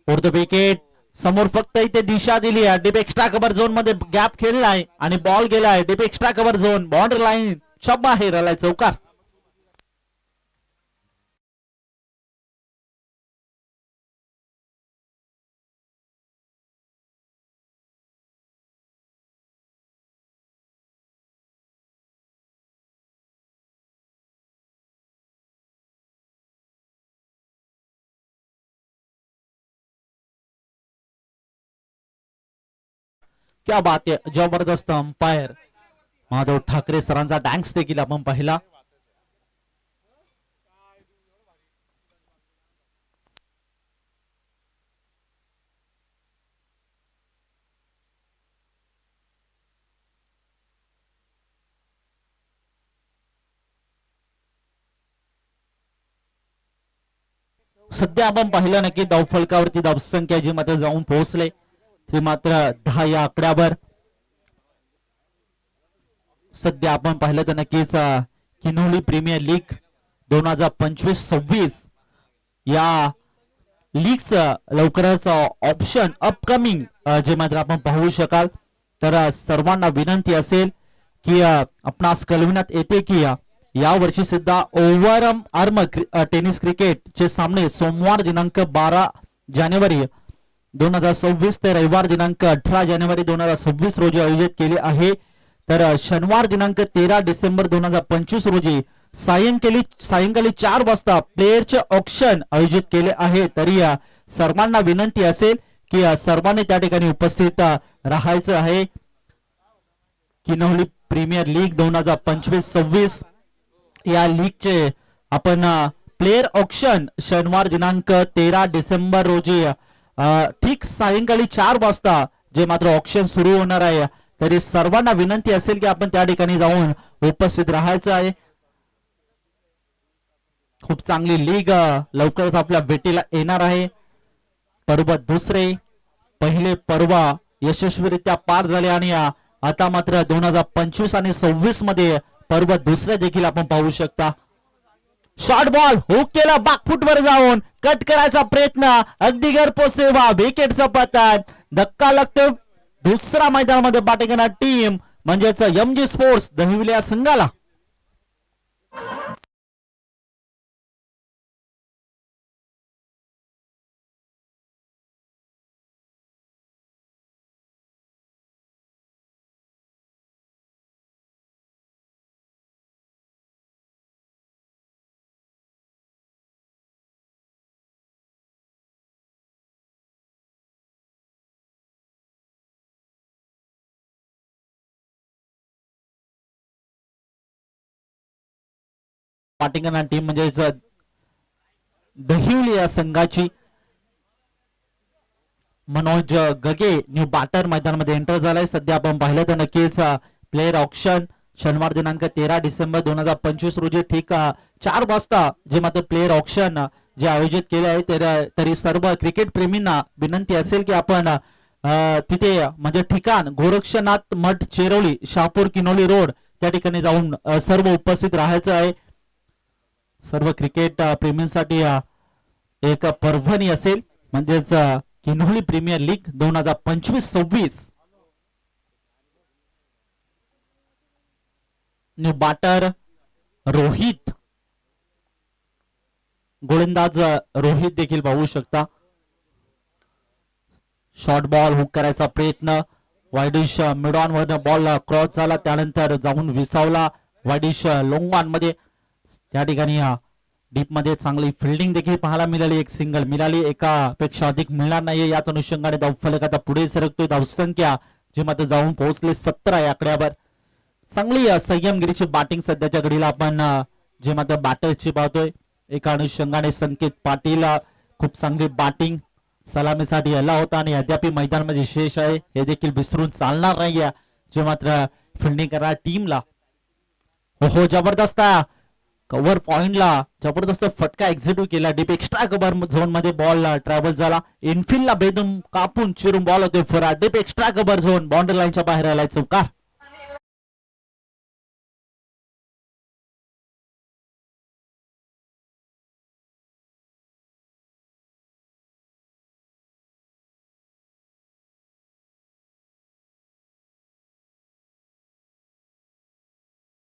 फॉर द विकेट. समोर फक्त इथे दिशा दिली आहे. डीप एक्स्ट्रा कव्हर झोन मध्ये गॅप खेळलाय आणि बॉल गेलाय deep extra cover zone boundary line च्या बाहेर आलाय चौकार. क्या बात आहे. जबरदस्त अंपायर माधव ठाकरे सरांचा डॅन्स देखील आपण पाहिला. सध्या आपण पाहिलं ना की धावफलकावरती धावसंख्या जी मात्र जाऊन पोहोचले ते मात्र 10 या आकड्यावर. सध्या आपण पाहिलं तर नक्कीच किनोली प्रीमियर लीग 2025-26 या लीगचं लवकरच ऑप्शन अपकमिंग जे मात्र आपण पाहू शकाल. तर सर्वांना विनंती असेल की आपणास कळविण्यात येते की या वर्षी सुद्धा ओव्हर आर्म टेनिस क्रिकेट चे सामने सोमवार दिनांक 12 जानेवारी 2026 ते रविवार दिनांक 18 जानेवारी 2026 रोजी आयोजित केले आहे. तर शनिवार दिनांक 13 डिसेंबर 2025 रोजी सायंकाळी 4 वाजता प्लेयरचे ऑक्शन आयोजित केले आहे. तरी सर्वांना विनंती असेल की सर्वांनी त्या ठिकाणी उपस्थित राहायचं आहे. किनोली प्रीमियर लीग 2025-26 या लीगचे आपण प्लेयर ऑक्शन शनिवार दिनांक 13 डिसेंबर रोजी ठीक सायंकाळी 4 वाजता जे मात्र ऑक्शन सुरू होणार आहे. तरी सर्वांना विनंती असेल की आपण त्या ठिकाणी जाऊन उपस्थित राहायचं आहे. खूप चांगली लीग लवकरच आपल्या भेटीला येणार आहे. पर्व दुसरे पहिले पर्व यशस्वीरित्या पार झाले आणि आता मात्र 2025 आणि 26 मध्ये पर्व दुसरे देखील आपण पाहू शकता. शॉर्ट बॉल हुक केला बॅकफुट वर जाऊन कट करायचा प्रयत्न अगदी घर पोचेवा विकेटचा पतन. धक्का लागतो दुसरा मैदानामध्ये बॅटिंग करणार टीम म्हणजेच एमजी स्पोर्ट्स दहिवली या संघाला. बॅटिंग करणारी टीम म्हणजेच दहिवली या संघाची. मनोज गगे न्यू बॅटर मैदानामध्ये एंटर झालाय. सध्या आपण पाहिलं तर नक्कीच प्लेअर ऑक्शन शनिवार दिनांक 13 डिसेंबर 2025 रोजी ठीक 4 वाजता जे मात्र प्लेअर ऑक्शन जे आयोजित केले आहे तरी सर्व क्रिकेट प्रेमींना विनंती असेल की आपण तिथे म्हणजे ठिकाण गोरक्षनाथ मठ चेरोली शहापूर किनोली रोड त्या ठिकाणी जाऊन सर्व उपस्थित राहायचं आहे. सर्व क्रिकेट प्रेमींसाठी एक पर्वणी असेल म्हणजेच Kinoli premier league 2025-26. New batter Rohit, गोलंदाज रोहित देखील पाहू शकता. शॉर्ट बॉल हुक करायचा प्रयत्न, वायडिश मिड ऑन वर बॉल क्रॉस झाला, त्यानंतर जाऊन विसावला वायडिश लॉंग ऑन मध्ये. त्या ठिकाणी डीप मध्ये चांगली फिल्डिंग देखील पाहायला मिळाली. एक सिंगल मिळाली, एकापेक्षा अधिक मिळणार नाहीये. याच अनुषंगाने धावफलक आता पुढे सरकतोय. धावसंख्या जे मात्र जाऊन पोहोचले 17 या आकड्यावर. चांगली संयमगिरीची बॅटिंग सध्याच्या घडीला आपण जे मात्र बॅटरची पाहतोय. एका अनुषंगाने संकेत पाटील खूप चांगली बॅटिंग सलामीसाठी आला होता आणि अद्याप मैदानामध्ये शेष आहे हे देखील विसरून चालणार नाहीये जे मात्र फिल्डिंग करणाऱ्या टीमला. हो जबरदस्त कव्हर पॉइंटला जबरदस्त फटका एक्झिक्यूट केला. डीप एक्स्ट्रा कव्हर झोन मध्ये बॉल ट्रॅव्हल झाला. इनफिल्डला बेदम कापून चिरून बॉल होते फरा. Deep extra cover zone boundary लाईनच्या बाहेर आलाय चौकार.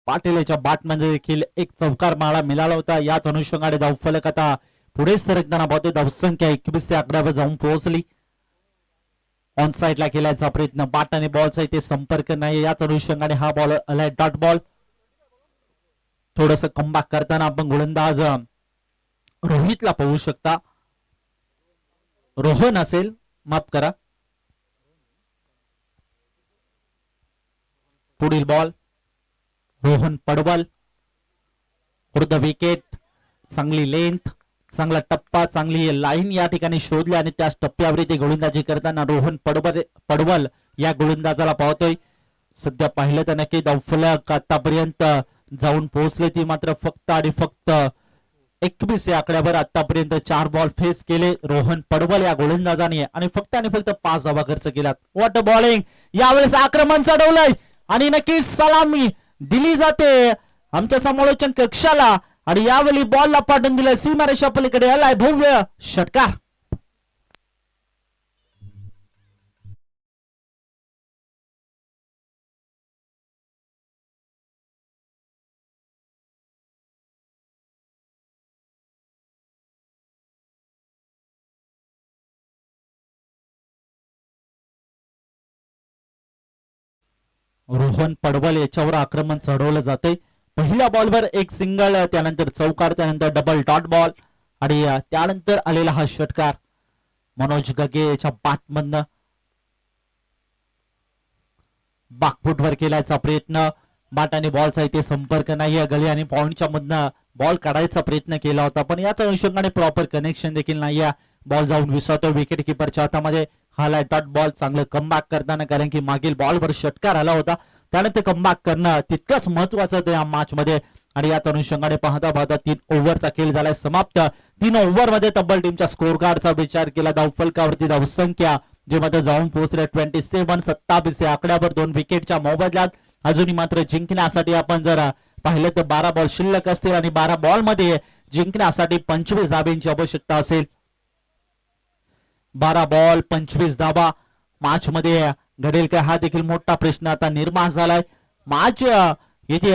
पाटील याच्या बॅटमध्ये देखील एक चौकार माळा मिळाला होता. याच अनुषंगाने धावफलक आता पुढे सरकताना पाहतोय. धावसंख्या 21 या आकड्यावर जाऊन पोहोचली. ऑन साइडला केल्याचा प्रयत्न, बॅट आणि बॉलचा इथे संपर्क नाही. याच अनुषंगाने हा बॉल आलाय डॉट बॉल. थोडस कमबॅक करताना आपण गोलंदाज रोहितला पाहू शकता. रोहन असेल, माफ करा. पुढील ball Rohan Padwal, the wicket. चांगली लेंथ, चांगला टप्पा, चांगली लाईन या ठिकाणी शोधली आणि त्याच टप्प्यावरती गोलंदाजी करताना रोहन पडवल या गोलंदाजाला पाहतोय. सध्या पाहिलं तर नक्की धावफलक आतापर्यंत जाऊन पोहोचले ती मात्र फक्त आणि फक्त 21 या आकड्यावर. आतापर्यंत 4 बॉल फेस केले रोहन पडवल या गोलंदाजाने आणि फक्त 5 धावा खर्च केल्यात. वॉट बॉलिंग, यावेळेस आक्रमण चढवलंय आणि नक्कीच सलामी दिली जाते आमच्या समालोचन कक्षाला आणि यावेळी बॉलला पाठवून दिलं सीमारेषा पलीकडे आलाय भव्य षटकार. रोहन पडवल याच्यावर आक्रमण चढवलं जाते. पहिल्या बॉलवर एक सिंगल, त्यानंतर चौकार, त्यानंतर डबल डॉट बॉल आणि त्यानंतर आलेला हा षटकार. मनोज गगे याच्या बॅटमधनं बाकफुटवर केल्याचा प्रयत्न, बॅट आणि बॉलचा इथे संपर्क नाहीये. गली आणि पॉइंटच्या मधनं बॉल काढायचा प्रयत्न केला होता पण याच अनुषंगाने प्रॉपर कनेक्शन देखील नाहीये. बॉल जाऊन विसरतो विकेट किपरच्या हातामध्ये. हा डॉट बॉल. चांगलं कमबॅक करताना, कारण की मागील बॉलवर षटकार आला होता, त्यानंतर कमबॅक करणं तितकंच महत्वाचं होतं या मॅच मध्ये. आणि याच अनुषंगाने पाहता 3 ओव्हरचा खेळ झालाय समाप्त. 3 ओव्हर मध्ये तब्बल टीमच्या स्कोर कार्डचा विचार केला. धावफलकावरती धावसंख्या जे मध्ये जाऊन पोहोचले 27 या आकड्यावर. 2 विकेटच्या मोबदल्यात अजूनही मात्र जिंकण्यासाठी आपण जर पाहिलं तर 12 बॉल शिल्लक असतील आणि 12 बॉल मध्ये जिंकण्यासाठी 25 धाब्यांची आवश्यकता असेल. 12 बॉल 25 धाबा मॅच मध्ये घडेल काय हा देखील मोठा प्रश्न आता निर्माण झालाय. मॅच येथे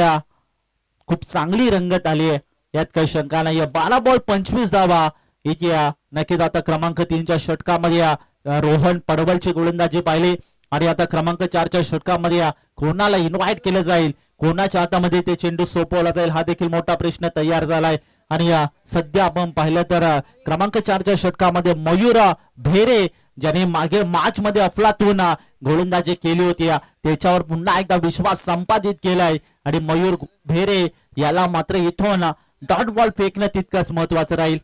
खूप चांगली रंगत आली आहे, यात काही शंका नाही. 12 बॉल 25 धावा इथे नक्कीच. आता क्रमांक 3च्या षटकामध्ये रोहन पडवलची गोलंदाजी पाहिली आणि आता क्रमांक 4च्या षटकामध्ये कोणाला इन्व्हाइट केलं जाईल, कोणाच्या हातामध्ये ते चेंडू सोपवला जाईल हा देखील मोठा प्रश्न तयार झालाय. आणि सध्या आपण पाहिलं तर क्रमांक 4च्या षटकामध्ये मयूर भेरे ज्याने मागे मॅच मध्ये अफलातून गोलंदाजी केली होती त्याच्यावर पुन्हा एकदा विश्वास संपादित केलाय आणि मयूर भेरे याला मात्र इथून डॉट बॉल फेकणं तितकंच महत्वाचं राहील.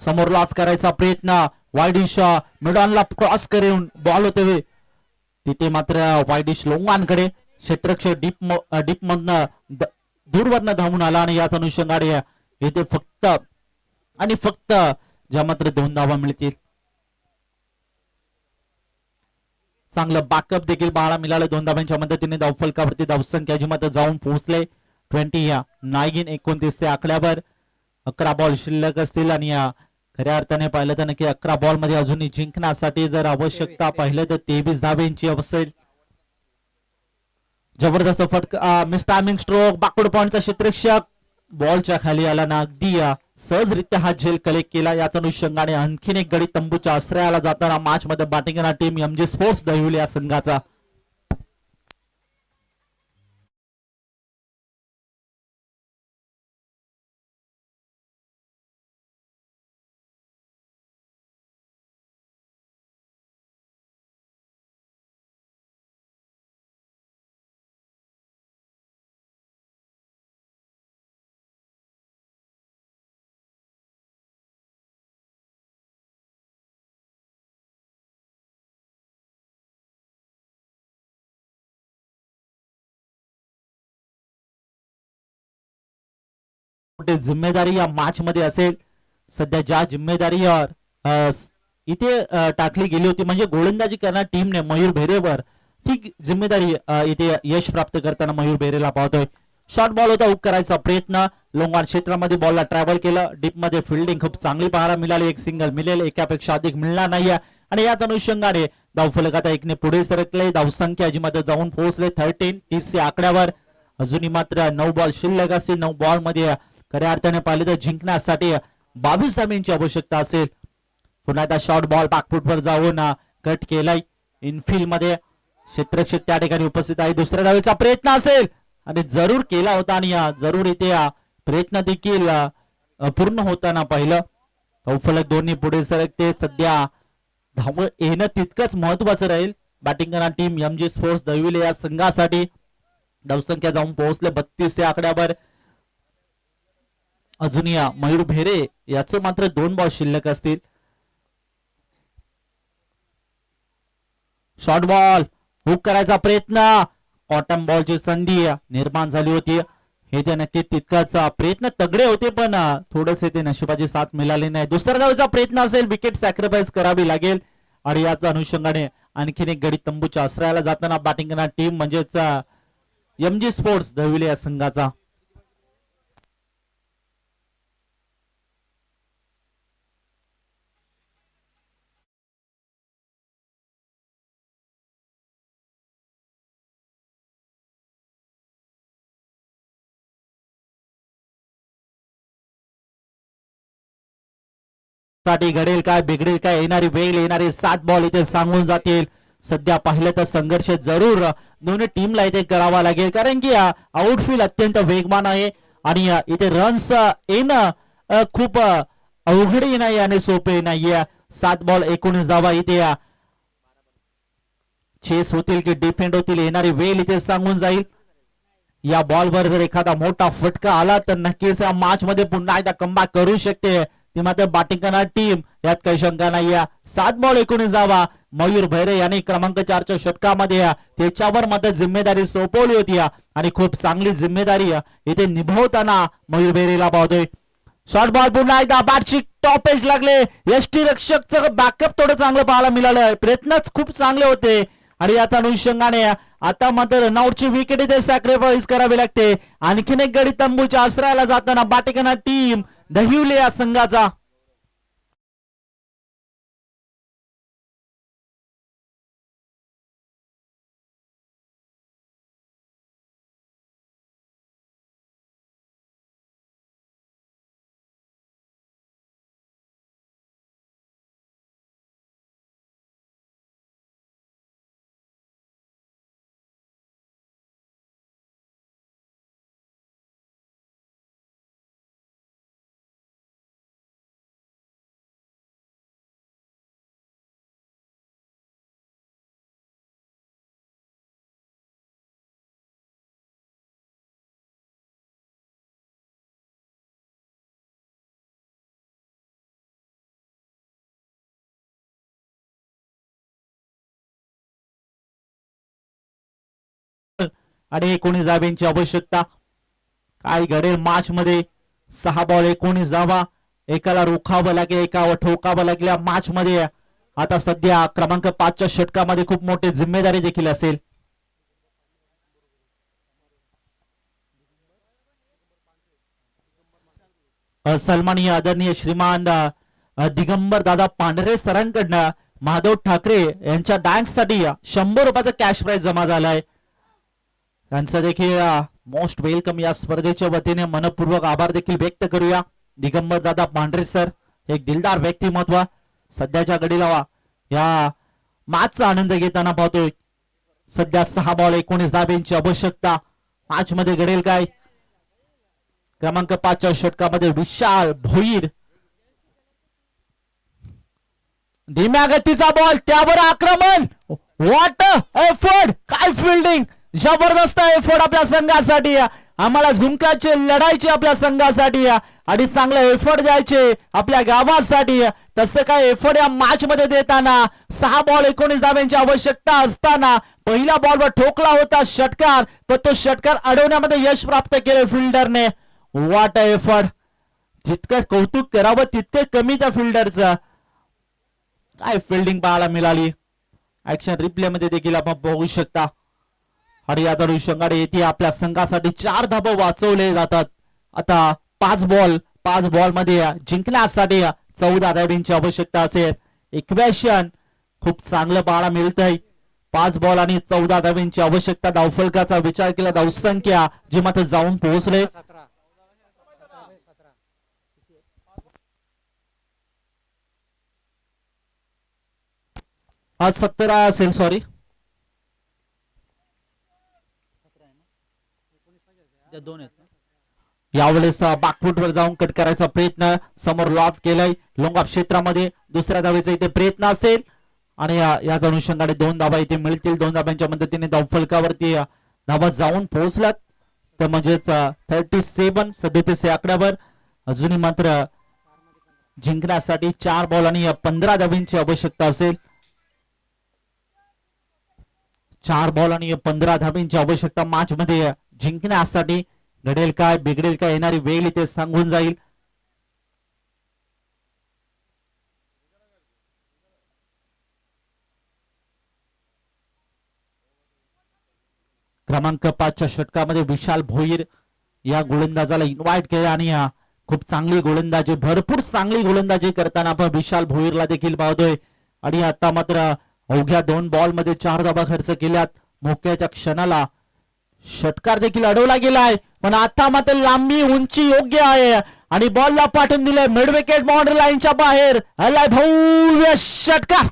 समोर लॉफ्ट करायचा प्रयत्न, वाईडिश मिडॉनला क्रॉस करून बॉल होते तिथे मात्र वाईडिश लोंगांकडे क्षेत्ररक्षक डीप मधनं दूरवरनं धावून आला आणि याच अनुषंगाने येथे फक्त आणि फक्त ज्या मात्र 2 धावा मिळतील. चांगलं बॅकअप देखील पाहायला मिळालं 2 धावांच्या मदतीने धावफलकावरती धावसंख्या जी मात्र जाऊन पोहोचले 20 या 29 च्या आकड्यावर. 11 बॉल शिल्लक असतील आणि या खऱ्या अर्थाने पाहिलं तर नक्की 11 बॉल मध्ये अजूनही जिंकण्यासाठी जर आवश्यकता पाहिलं तर 23 धावेंची असेल. जबरदस्त फटका, मिस टायमिंग स्ट्रोक, बॅकवर्ड पॉइंटचा क्षेत्ररक्षक बॉलच्या खाली आला ना अगदी सहजरित्या हा झेल कलेक्ट केला. याच अनुषंगाने आणखीन एक गडी तंबूच्या आश्रयाला जाताना मॅच मध्ये बॅटिंग करणार टीम एमजी स्पोर्ट्स दहिवली या संघाचा. मोठी जिम्मेदारी या मॅच मध्ये असेल. सध्या ज्या जिम्मेदारीवर इथे टाकली गेली होती म्हणजे गोलंदाजी करणाऱ्या टीमने मयूर भेरेवर ती जिम्मेदारी इथे यश प्राप्त करताना मयूर भेरेला पाहतोय. शॉर्ट बॉल होता, हुक करायचा प्रयत्न, लोंगाण क्षेत्रामध्ये बॉलला ट्रॅव्हल केलं. डीप मध्ये फिल्डिंग खूप चांगली पाहायला मिळाली. एक सिंगल मिळेल, एकापेक्षा अधिक मिळणार नाहीये आणि याच अनुषंगाने धावफलक आता एकने पुढे सरकले. धावसंख्या जी मध्ये जाऊन पोहोचले 30 या आकड्यावर. अजूनही मात्र 9 बॉल शिल्लक असतील. 9 बॉल मध्ये खऱ्या अर्थाने पाहिले तर जिंकण्यासाठी 22 धाब्यांची आवश्यकता असेल. पुन्हा एकदा शॉर्ट बॉल बॅकफुटवर जाऊन कट केलाय इनफिल्ड मध्ये. क्षेत्ररक्षक त्या ठिकाणी उपस्थित आहे. दुसऱ्या धावेचा प्रयत्न असेल आणि जरूर केला होता आणि जरूर इथे प्रयत्न देखील पूर्ण होताना पाहिलं. धावफलक दोन्ही पुढे सरकते. सध्या धाव येणं तितकंच महत्वाचं राहील बॅटिंग करणारी टीम एमजी स्पोर्ट्स दहिवली या संघासाठी. धावसंख्या जाऊन पोहोचले 32 या आकड्यावर. अजून या मयूर भेरे याचे मात्र 2 बॉल शिल्लक असतील. शॉर्ट बॉल हुक करायचा प्रयत्न, कॉटन बॉलची संधी निर्माण झाली होती. हे ते नक्की तितकाच प्रयत्न तगडे होते पण थोडेसे ते नशिबाची साथ मिळाली नाही. दुसऱ्या धावेचा प्रयत्न असेल, विकेट सॅक्रिफाईस करावी लागेल आणि याच अनुषंगाने आणखीन एक गडी तंबूच्या आश्रयाला जाताना बॅटिंग करणार टीम म्हणजेच एमजी स्पोर्ट्स दहिवली या संघाचा. साठी घडेल काय, बिघडेल काय, येणारी वेळ, येणारे 7 बॉल इथे सांगून जातील. सध्या पाहिलं तर संघर्ष जरूर दोन्ही टीमला इथे करावा लागेल कारण की आउटफील्ड अत्यंत वेगवान आहे आणि इथे रन्स येणं खूप अवघडही नाही आणि सोपे नाहीये. 7 बॉल 19 धावा इथे चेस होतील की डिफेंड होतील, येणारी वेळ इथे सांगून जाईल. या बॉलवर जर एखादा मोठा फटका आला तर नक्कीच या मॅच मध्ये पुन्हा एकदा कमबॅक करू शकते ती मात्र बॅटिंग करणार टीम, यात काही शंका नाहीये. 7 बॉल 19 धावा. मयूर भैरे यांनी क्रमांक 4च्या षटकामध्ये त्याच्यावर मात्र जिम्मेदारी सोपवली होती आणि खूप चांगली जिम्मेदारी इथे निभावताना मयूर भैरेला पाहतोय. शॉर्ट बॉल पुन्हा एकदा बॅटची टॉप एज लागले. यष्टी रक्षकचं बॅकअप थोडं चांगलं पाहायला मिळालं. प्रयत्नच खूप चांगले होते आणि आता अनुषंगाने आता मात्र रनआउटची विकेट इथे सॅक्रिफाईस करावी लागते. आणखीन एक गडी तंबूच्या आश्रयाला जाताना बॅटिंग करणार टीम दहिवली या संघाचा. आणि 19 धाब्यांची आवश्यकता. काय घडेल मॅच मध्ये? 6 बॉल 19 धावा, एकाला रोखावं लागेल, एकावर ठोकावं लागेल या मॅच मध्ये. आता सध्या क्रमांक 5च्या षटकामध्ये खूप मोठी जिम्मेदारी देखील असेल. सन्माननीय आदरणीय श्रीमान दिगंबर दादा पांढरे सरांकडनं माधव ठाकरे यांच्या बँकसाठी 100 रुपयाचा कॅश प्राइज जमा झालाय. त्यांचं देखील मोस्ट वेलकम या स्पर्धेच्या वतीने मनपूर्वक आभार देखील व्यक्त करूया. दिगंबर दादा पांढरे सर एक दिलदार व्यक्तिमत्व, सध्याच्या घडीला या मॅचचा आनंद घेताना पाहतोय. सध्या 6 बॉल 19 धाब्यांची आवश्यकता. मॅच मध्ये घडेल काय? क्रमांक 5च्या षटकामध्ये विशाल भोईर, धीम्या गतीचा बॉल, त्यावर आक्रमण. व्हॉट एफर्ट, काय फिल्डिंग, जबरदस्त एफर्ट आपल्या संघासाठी. आम्हाला झुंकाचे लढायचे आपल्या संघासाठी आणि चांगले एफर्ट द्यायचे आपल्या गावासाठी. तसं काय एफर्ट या मॅच मध्ये देताना 6 बॉल 19 धाब्यांची आवश्यकता असताना पहिल्या बॉलवर ठोकला होता षटकार, पण तो षटकार अडवण्यामध्ये यश प्राप्त केले फिल्डरने. व्हॉट एफर्ट, जितकं कौतुक करावं तितकं कमी त्या फिल्डरचं. काय फिल्डिंग पाहायला मिळाली. ऍक्शन रिप्ले मध्ये देखील आपण बघू शकता. आणि याचा अनुषंगाने येथे आपल्या संघासाठी 4 धाबा वाचवले जातात. आता 5 बॉल मध्ये जिंकण्यासाठी 14 धाब्यांची आवश्यकता असेल. इक्वेशन खूप चांगलं पाहायला मिळतंय. 5 बॉल आणि 14 धाब्यांची आवश्यकता. धावफलकाचा विचार केला, धावसंख्या जी मात्र जाऊन पोहोचले. आज 17 असेल, सॉरी. यावेळेस बॅकफुटवर जाऊन कट करायचा प्रयत्न, समोर लॉफ केलाय लोंगा क्षेत्रामध्ये. दुसऱ्या धावेचा इथे प्रयत्न असेल आणि याच अनुषंगाने 2 धाबा इथे मिळतील. 2 धाब्यांच्या मदतीने धावफलकावरती धाबा जाऊन पोहोचलात तर म्हणजेच 37 या आकड्यावर. अजूनही मात्र जिंकण्यासाठी 4 बॉल आणि 15 धाब्यांची आवश्यकता असेल. 4 बॉल आणि 15 धाब्यांची आवश्यकता मॅच मध्ये जिंकण्यासाठी. घडेल काय, बिघडेल काय, येणारी वेळ इथे सांगून जाईल. क्रमांक 5च्या षटकामध्ये विशाल भोईर या गोलंदाजाला इन्व्हाइट केले आणि खूप चांगली गोलंदाजी, भरपूर चांगली गोलंदाजी करताना आपण विशाल भोईरला देखील पाहतोय. आणि आता मात्र अवघ्या 2 बॉल मध्ये 4 धाबा खर्च केल्यात. मोक्याच्या क्षणाला षटकार देखील अडवला गेलाय, पण आता मात्र लांबी उंची योग्य आहे आणि बॉलला पाठवून दिले मिड विकेट बाउंड्री लाईनच्या बाहेर. आलाय भव्य षटकार.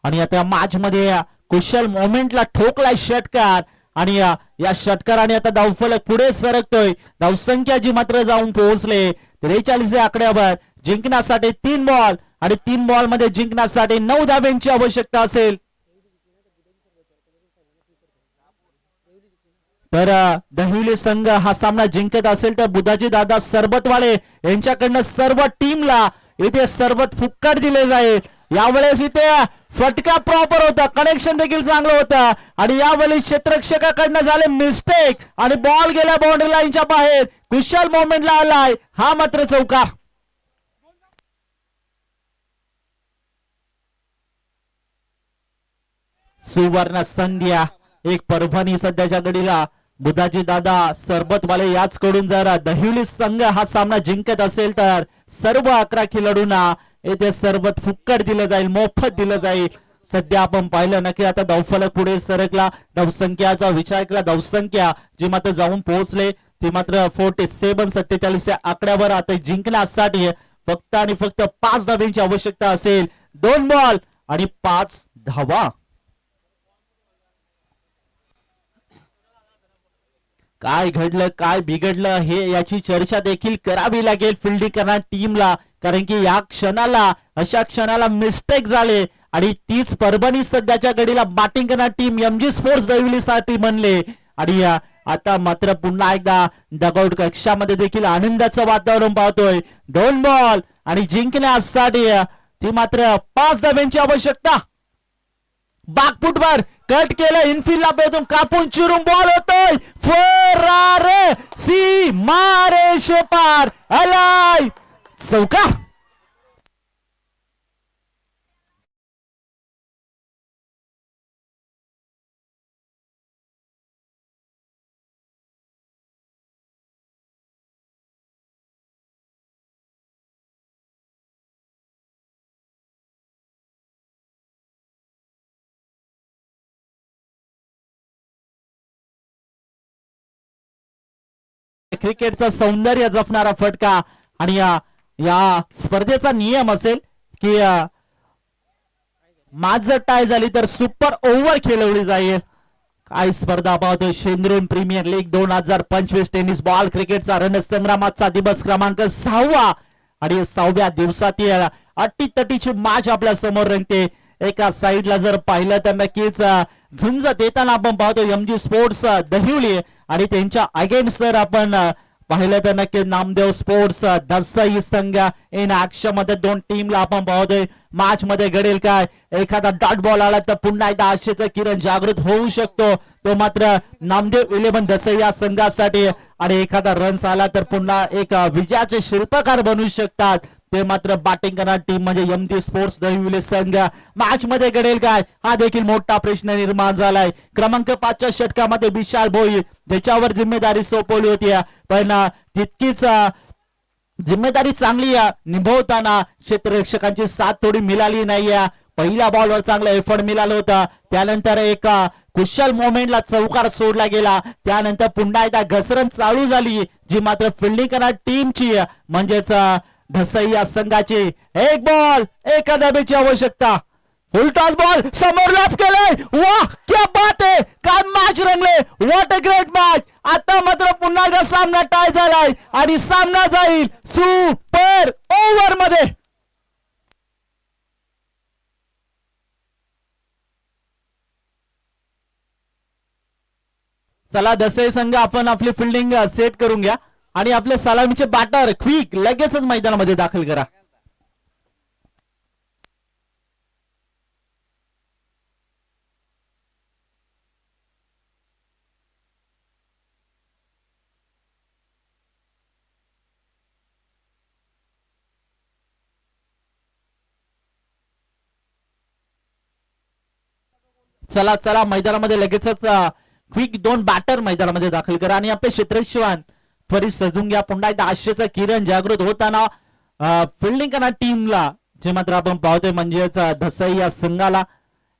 आणि आता मॅच मध्ये कुशल मोमेंटला ठोकलाय षटकार आणि या षटकाराने आता धावफलक पुढे सरकतोय. धावसंख्या जी मात्र जाऊन पोहोचले 43 या आकड्यावर. जिंकण्यासाठी 3 बॉल आणि 3 बॉल मध्ये जिंकण्यासाठी 9 धाब्यांची आवश्यकता असेल. तर दहिवली संघ हा सामना जिंकत असेल तर बुधाजी दादा सरबतवाले यांच्याकडनं सर्व टीमला इथे सरबत फुक्कट दिले जाईल. यावेळेस इथे फटका प्रॉपर होता, कनेक्शन देखील चांगलं होतं आणि यावेळी क्षेत्ररक्षकाकडनं झाले मिस्टेक आणि बॉल गेला बाउंड्री लाईनच्या बाहेर. कुशल मोमेंटला आलाय हा मात्र चौकार. सुवर्ण संध्या एक परभणी सध्याच्या घडीला बुधाजी दादा सरबतवाले याच कडून जर दहिवली संघ हा सामना जिंकत असेल तर सर्व 11 खेळाडूंना येथे सरबत फुक्कट दिलं जाईल, मोफत दिलं जाईल. सध्या आपण पाहिलं ना की आता धावफलक पुढे सरकला. धावसंख्याचा विचार केला, धावसंख्या जी मात्र जाऊन पोहोचले ती मात्र 47-47 या आकड्यावर आता जिंकण्यासाठी फक्त आणि फक्त 5 धाब्यांची आवश्यकता असेल. 2 बॉल आणि 5 धावा. काय घडलं काय बिघडलं हे याची चर्चा देखील करावी लागेल फिल्डिंग करणाऱ्या टीमला, कारण की या क्षणाला अशा क्षणाला मिस्टेक झाले आणि तीच परभणी सध्याच्या घडीला बॅटिंग करणारी टीम एमजी स्पोर्ट्स दहिवलीसाठी म्हणले. आणि आता मात्र पुन्हा एकदा डगआउट कक्षामध्ये देखील आनंदाचं वातावरण पाहतोय. 2 बॉल आणि जिंकण्यासाठी ती मात्र 5 धाब्यांची आवश्यकता. बागफुटवर कट केलं, इनफिल्डला बेदून कापून चिरून बॉल होतोय. फरार सी मारे शेपार अलाय चौकार. क्रिकेटचं सौंदर्य जपणारा फटका. आणि या स्पर्धेचा नियम असेल की मॅच जर टाय झाली तर सुपर ओव्हर खेळवली जाईल. काय स्पर्धा पाहतोय शेंद्रून प्रीमियर लीग 2025 टेनिस बॉल क्रिकेटचा रणसंग्रामाचा दिवस क्रमांक 6वा आणि 6व्या दिवसातील अटीतटीची मॅच आपल्या समोर रंगते. एका साइडला जर पाहिलं तर नक्कीच झुंज देताना आपण पाहतो एमजी स्पोर्ट्स दहिवली आणि त्यांच्या अगेन्स्ट जर आपण पाहिलं तर नक्की नामदेव स्पोर्ट्स दसई संघ इन ऍक्शन मध्ये 2 टीमला आपण पाहतोय. मॅच मध्ये घडेल काय, एखादा डॉट बॉल आला तर पुन्हा एकदा आशेचा किरण जागृत होऊ शकतो, तो मात्र नामदेव 11 दसई या संघासाठी. आणि एखादा रन्स आला तर पुन्हा एक विजयाचे शिल्पकार बनू शकतात, ते मात्र बॅटिंग करणारी टीम म्हणजे एमजी स्पोर्ट्स दहिवली संघ. मॅच मध्ये घडेल काय हा देखील मोठा प्रश्न निर्माण झालाय. क्रमांक 5च्या षटकामध्ये विशाल भोई ज्याच्यावर जिम्मेदारी सोपवली होती, पण तितकीच जिम्मेदारी चांगली निभवताना क्षेत्ररक्षकांची साथ थोडी मिळाली नाहीये. पहिल्या बॉलवर चांगला एफर्ट मिळाला होता, त्यानंतर एक कुशल मोमेंटला चौकार सोडला गेला, त्यानंतर पुन्हा एकदा घसरण चालू झाली जी मात्र फिल्डिंग करणारी टीमची म्हणजेच धसई या संघाची. 1 बॉल 1 धाब्याची आवश्यकता. फुल टॉस बॉल समोर लॉप केलंय. वाह क्या बात आहे, काय मॅच रंगले, व्हॉट अ ग्रेट मॅच. आता मात्र पुन्हा एकदा सामना टाय झालाय आणि सामना जाईल सुपर ओव्हर मध्ये. चला दसई संघ आपण आपली फिल्डिंग सेट करून घ्या आणि आपले सलामीचे बॅटर क्विक लगेचच मैदानामध्ये दाखल करा. चला चला मैदानामध्ये लगेचच क्विक 2 बॅटर मैदानामध्ये दाखल करा आणि आपले क्षेत्ररक्षक त्वरित सजून घ्या. पुन्हा एकदा आशेचा किरण जागृत होताना फिल्डिंग करणाऱ्या टीमला जे मात्र आपण पाहतोय म्हणजेच धसई या संघाला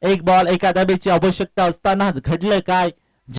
1 बॉल 1 धाब्याची आवश्यकता असताना घडलं काय,